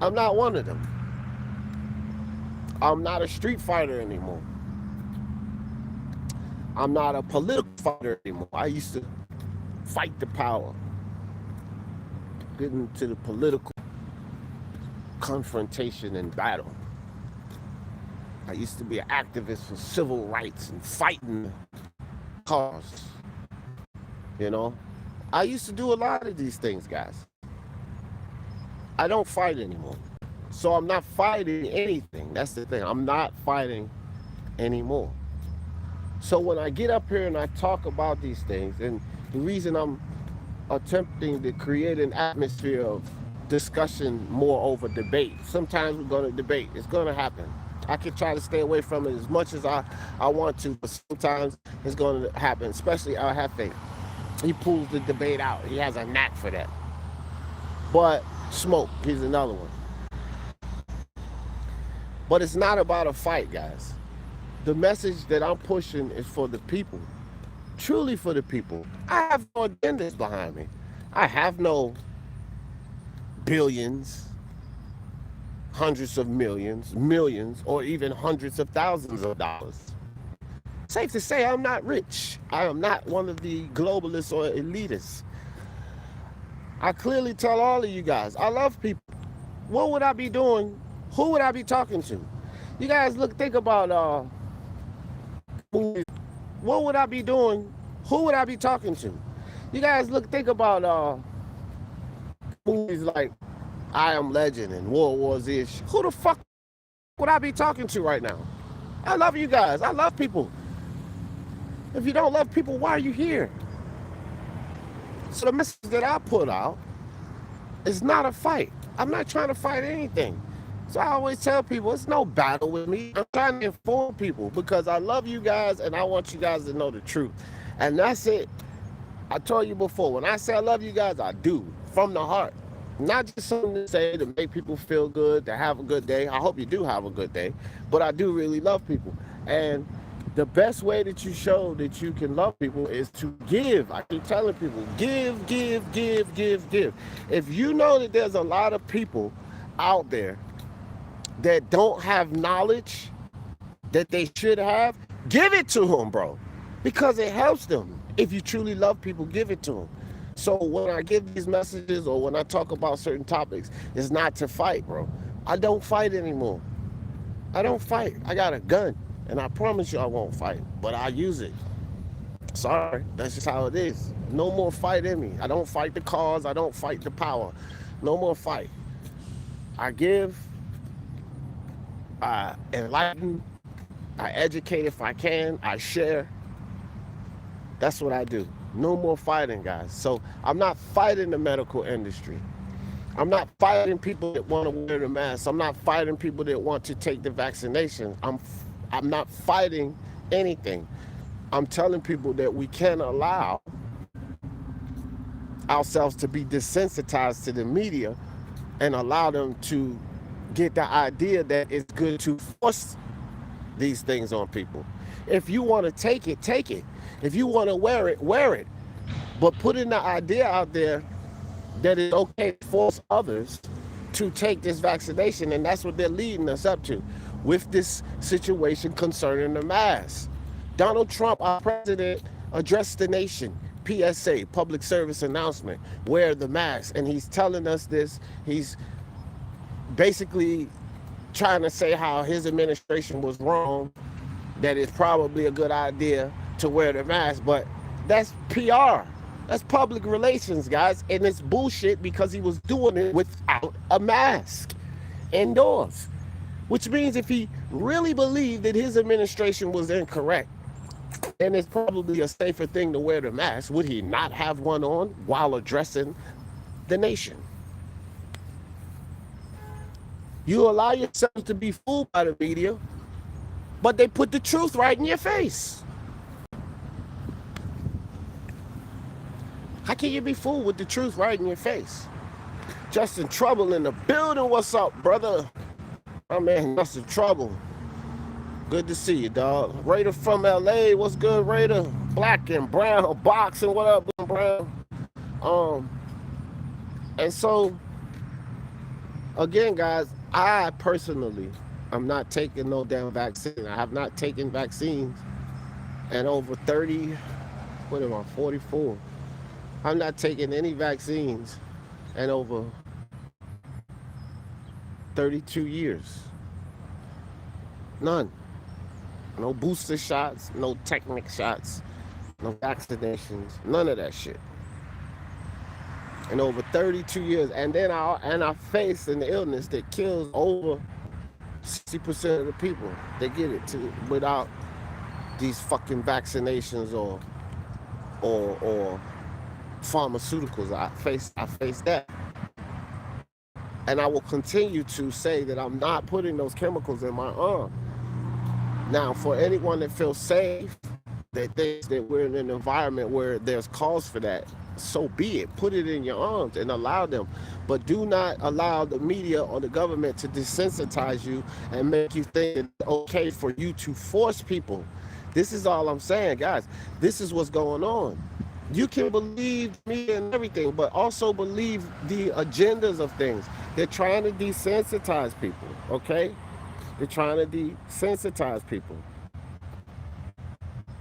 I'm not one of them. I'm not a street fighter anymore. I'm not a political fighter anymore. I used to fight the power, get into the political confrontation and battle. I used to be an activist for civil rights and fighting the cause. You know, I used to do a lot of these things, guys. I don't fight anymore. So I'm not fighting anything. That's the thing. I'm not fighting anymore. So when I get up here and I talk about these things, and the reason I'm attempting to create an atmosphere of discussion more over debate. Sometimes we're going to debate. It's going to happen. I can try to stay away from it as much as I want to, but sometimes it's going to happen, especially I have faith. He pulls the debate out. He has a knack for that. But smoke, here's another one. But it's not about a fight, guys. The message that I'm pushing is for the people. Truly for the people. I have no agendas behind me. I have no billions, hundreds of millions, or even hundreds of thousands of dollars. Safe to say, I'm not rich. I am not one of the globalists or elitists. I clearly tell all of you guys, I love people. What would I be doing? Who would I be talking to? You guys think about movies. What would I be doing? Who would I be talking to? You guys think about movies like I Am Legend and World War Z. Who the fuck would I be talking to right now? I love you guys. I love people. If you don't love people, why are you here? So the message that I put out is not a fight. I'm not trying to fight anything. So I always tell people it's no battle with me. I'm trying to inform people because I love you guys and I want you guys to know the truth. And that's it. I told you before, when I say I love you guys, I do, from the heart. Not just something to say to make people feel good, to have a good day. I hope you do have a good day, but I do really love people. And the best way that you show that you can love people is to give. I keep telling people, give, give, give, give, give. If you know that there's a lot of people out there that don't have knowledge that they should have, give it to them, bro, because it helps them. If you truly love people, give it to them. So when I give these messages or when I talk about certain topics, it's not to fight, bro. I don't fight anymore. I don't fight. I got a gun, and I promise you I won't fight, but I use it. Sorry, that's just how it is. No more fight in me. I don't fight the cause. I don't fight the power. No more fight. I give, I enlighten, I educate if I can, I share. That's what I do. No more fighting, guys. So I'm not fighting the medical industry. I'm not fighting people that want to wear the mask. I'm not fighting people that want to take the vaccination. I'm not fighting anything. I'm telling people that we can't allow ourselves to be desensitized to the media and allow them to get the idea that it's good to force these things on people. If you want to take it, take it. If you want to wear it, wear it. But putting the idea out there that it's okay to force others to take this vaccination, and that's what they're leading us up to with this situation concerning the mask. Donald Trump, our president, addressed the nation. PSA, public service announcement, wear the mask. And he's telling us this. He's basically trying to say how his administration was wrong, that it's probably a good idea to wear the mask, but that's PR. That's public relations, guys, and it's bullshit because he was doing it without a mask indoors, which means if he really believed that his administration was incorrect, then it's probably a safer thing to wear the mask. Would he not have one on while addressing the nation? You allow yourself to be fooled by the media, but they put the truth right in your face. How can you be fooled with the truth right in your face? Justin Trouble in the building. What's up, brother? My man, Justin Trouble. Good to see you, dog. Raider from LA. What's good, Raider? Black and brown boxing. What up, Brown? And so, again, guys, I personally, I'm not taking no damn vaccine. I have not taken vaccines in over 30, what am I, 44. I'm not taking any vaccines in over 32 years. None. No booster shots, no technic shots, no vaccinations, none of that shit. In over 32 years. And then I faced an illness that kills over 60% of the people that get it without these fucking vaccinations or pharmaceuticals. I face that. And I will continue to say that I'm not putting those chemicals in my arm. Now, for anyone that feels safe, that thinks that we're in an environment where there's cause for that, so be it. Put it in your arms and allow them. But do not allow the media or the government to desensitize you and make you think it's okay for you to force people. This is all I'm saying, guys. This is what's going on. You can believe me and everything, but also believe the agendas of things. They're trying to desensitize people, okay? They're trying to desensitize people.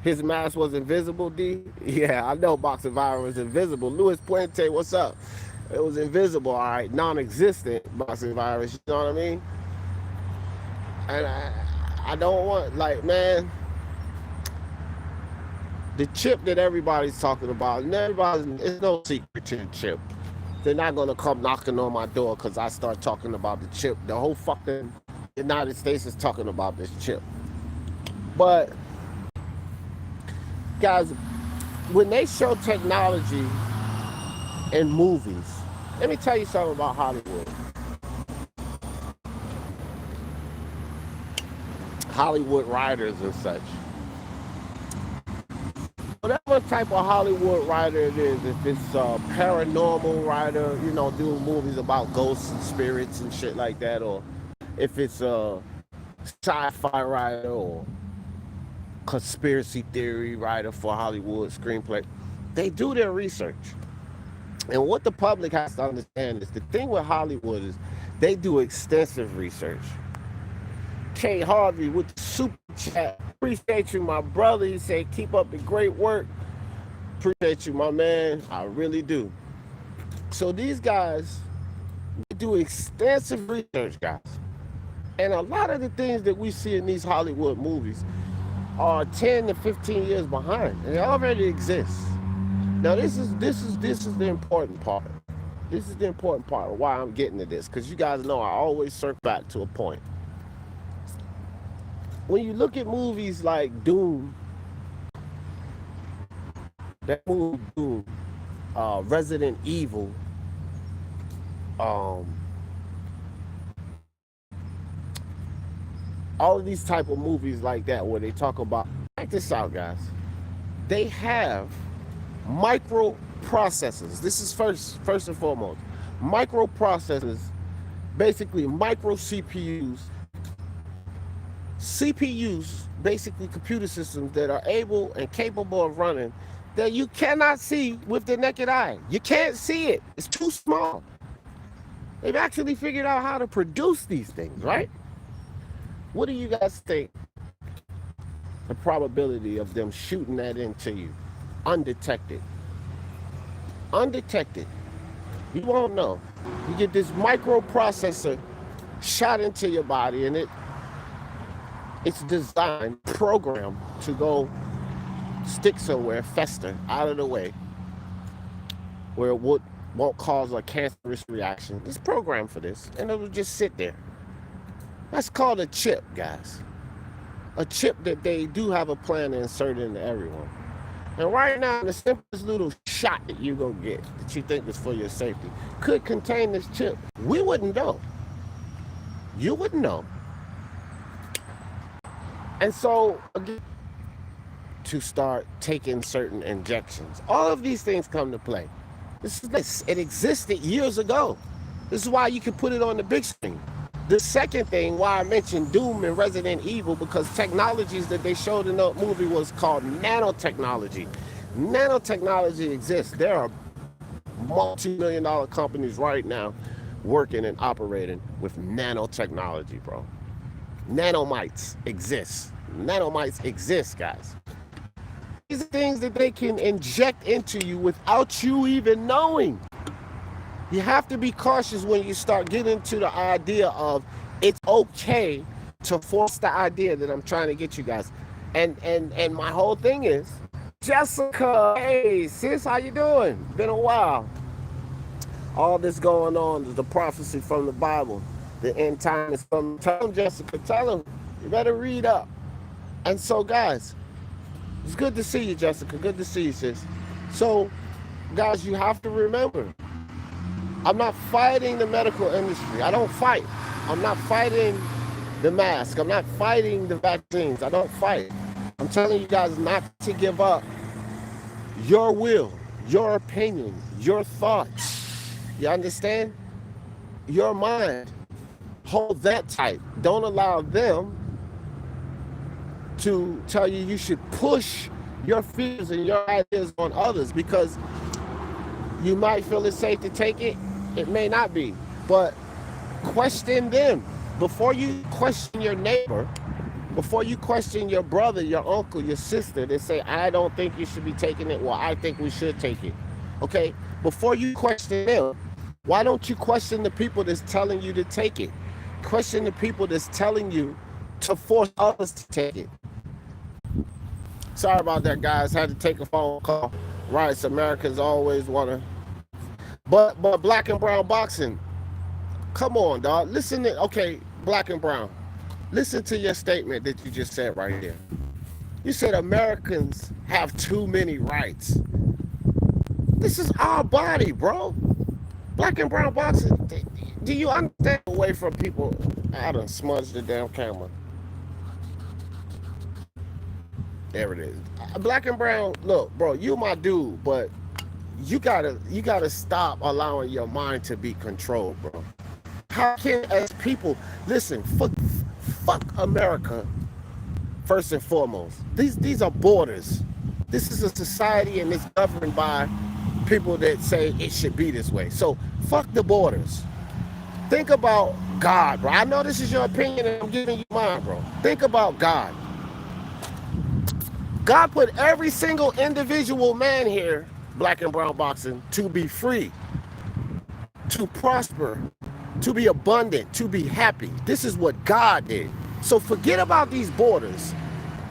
His mask was invisible, D? Yeah, I know boxing virus was invisible. Luis Puente, what's up? It was invisible, all right, non-existent boxing virus, you know what I mean? And I don't want, like, man, the chip that everybody's talking about, and it's no secret to the chip. They're not gonna come knocking on my door because I start talking about the chip. The whole fucking United States is talking about this chip. But guys, when they show technology in movies, let me tell you something about Hollywood. Hollywood writers and such. Whatever type of Hollywood writer it is, if it's a paranormal writer, doing movies about ghosts and spirits and shit like that, or if it's a sci-fi writer or conspiracy theory writer for Hollywood screenplay, they do their research. And what the public has to understand is the thing with Hollywood is they do extensive research. K. Harvey with the super chat. Appreciate you, my brother. He said, keep up the great work. Appreciate you, my man. I really do. So these guys do extensive research, guys. And a lot of the things that we see in these Hollywood movies are 10 to 15 years behind. And they already exist. Now this is the important part. This is the important part of why I'm getting to this. Because you guys know I always circle back to a point. When you look at movies like Doom, that movie Doom, Resident Evil, all of these type of movies like that where they talk about, check this out, guys. They have microprocessors. This is first and foremost. Microprocessors, basically micro CPUs. CPUs, basically computer systems that are able and capable of running that you cannot see with the naked eye. You can't see it. It's too small. They've actually figured out how to produce these things, right? What do you guys think the probability of them shooting that into you undetected? Undetected. You won't know. You get this microprocessor shot into your body, and it's designed, programmed to go stick somewhere, fester out of the way, where it won't cause a cancerous reaction. It's programmed for this, and it'll just sit there. That's called a chip, guys. A chip that they do have a plan to insert into everyone. And right now, the simplest little shot that you go get that you think is for your safety could contain this chip. We wouldn't know. You wouldn't know. And so, again, to start taking certain injections. All of these things come to play. It existed years ago. This is why you can put it on the big screen. The second thing, why I mentioned Doom and Resident Evil, because technologies that they showed in the movie was called nanotechnology. Nanotechnology exists. There are multi-million-dollar companies right now working and operating with nanotechnology, bro. Nanomites exist. Nanomites exist, guys. These are things that they can inject into you without you even knowing. You have to be cautious when you start getting into the idea of it's okay to force the idea that I'm trying to get you guys. And my whole thing is, Jessica, hey sis, how you doing? Been a while. All this going on is the prophecy from the Bible. The end time is from. Tell them, Jessica, tell them. You better read up. And so, guys, it's good to see you, Jessica. Good to see you, sis. So, guys, you have to remember, I'm not fighting the medical industry. I don't fight. I'm not fighting the mask. I'm not fighting the vaccines. I don't fight. I'm telling you guys not to give up your will, your opinion, your thoughts. You understand? Your mind. Hold that tight. Don't allow them to tell you you should push your fears and your ideas on others, because you might feel it's safe to take it. It may not be, but question them. Before you question your neighbor, before you question your brother, your uncle, your sister, they say, I don't think you should be taking it, well, I think we should take it, okay? Before you question them, why don't you question the people that's telling you to take it? Question the people that's telling you to force others to take it. Sorry about that, guys. Had to take a phone call. Rights Americans always want to. But black and brown boxing, come on, dog. Listen to, okay, black and brown. Listen to your statement that you just said right here. You said Americans have too many rights. This is our body, bro. Black and brown boxing. Do you understand? Away from people? I done smudged the damn camera. There it is. Black and brown. Look, bro, you my dude, but you gotta stop allowing your mind to be controlled, bro. How can as people listen? Fuck America first and foremost. These are borders. This is a society and it's governed by people that say it should be this way. So fuck the borders. Think about God, bro. I know this is your opinion and I'm giving you mine, bro. Think about God. God put every single individual man here, black and brown boxing, to be free, to prosper, to be abundant, to be happy. This is what God did. So forget about these borders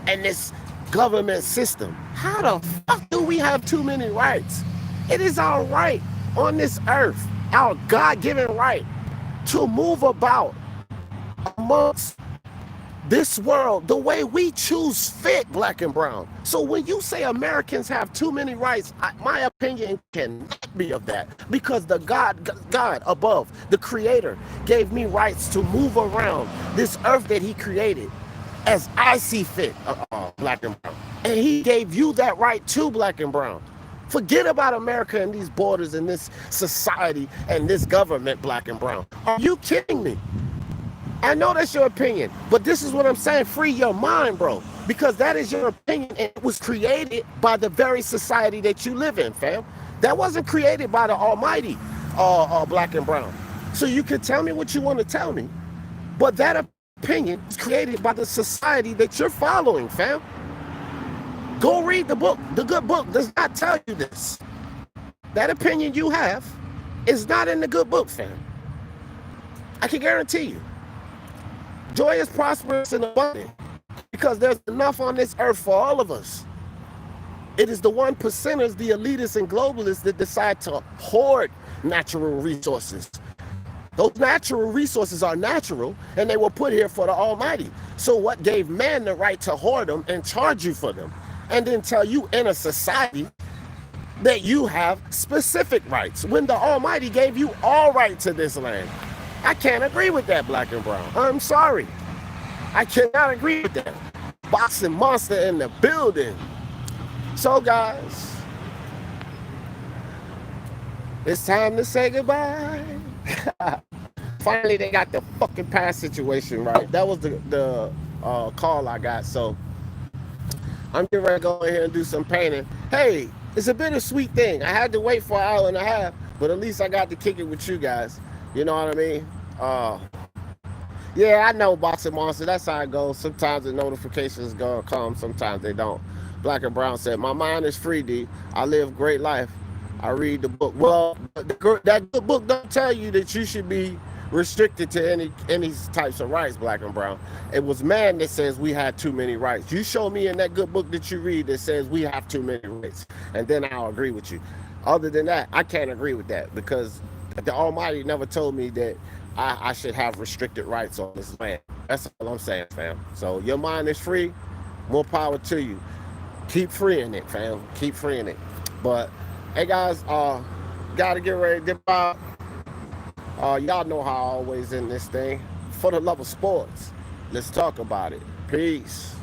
and this government system. How the fuck do we have too many rights? It is our right on this earth, our God-given right to move about amongst this world the way we choose fit, black and brown. So when you say Americans have too many rights, my opinion cannot be of that, because the God above, the creator, gave me rights to move around this earth that he created as I see fit, black and brown. And he gave you that right too, black and brown. Forget about America and these borders and this society and this government, black and brown. Are you kidding me? I know that's your opinion, but this is what I'm saying. Free your mind, bro, because that is your opinion and it was created by the very society that you live in, fam. That wasn't created by the almighty, black and brown. So you can tell me what you want to tell me, but that opinion is created by the society that you're following, fam. Go read the book. The good book does not tell you this. That opinion you have is not in the good book, fam. I can guarantee you. Joy is prosperous and abundant because there's enough on this earth for all of us. It is the 1%ers, the elitists and globalists that decide to hoard natural resources. Those natural resources are natural and they were put here for the Almighty. So what gave man the right to hoard them and charge you for them? And then tell you in a society that you have specific rights when the Almighty gave you all right to this land. I can't agree with that, black and brown. I'm sorry. I cannot agree with that. Boxing monster in the building. So guys, it's time to say goodbye. Finally, they got the fucking pass situation right. That was the call I got. So I'm getting ready to go in here and do some painting. Hey, it's a bittersweet thing. I had to wait for an hour and a half, but at least I got to kick it with you guys. You know what I mean? Yeah, I know, Boxing Monster. That's how it goes. Sometimes the notifications gonna come, sometimes they don't. Black and Brown said, "My mind is free, D. I live great life. I read the book." Well, that good book don't tell you that you should be restricted to any types of rights, black and brown. It was man that says we had too many rights. You show me in that good book that you read that says we have too many rights, and then I'll agree with you. Other than that, I can't agree with that because the Almighty never told me that I should have restricted rights on this land. That's all I'm saying, fam. So your mind is free. More power to you. Keep freeing it, fam. Keep freeing it. But hey, guys, gotta get ready to dip out. Y'all know how I always end this thing. For the love of sports, let's talk about it. Peace.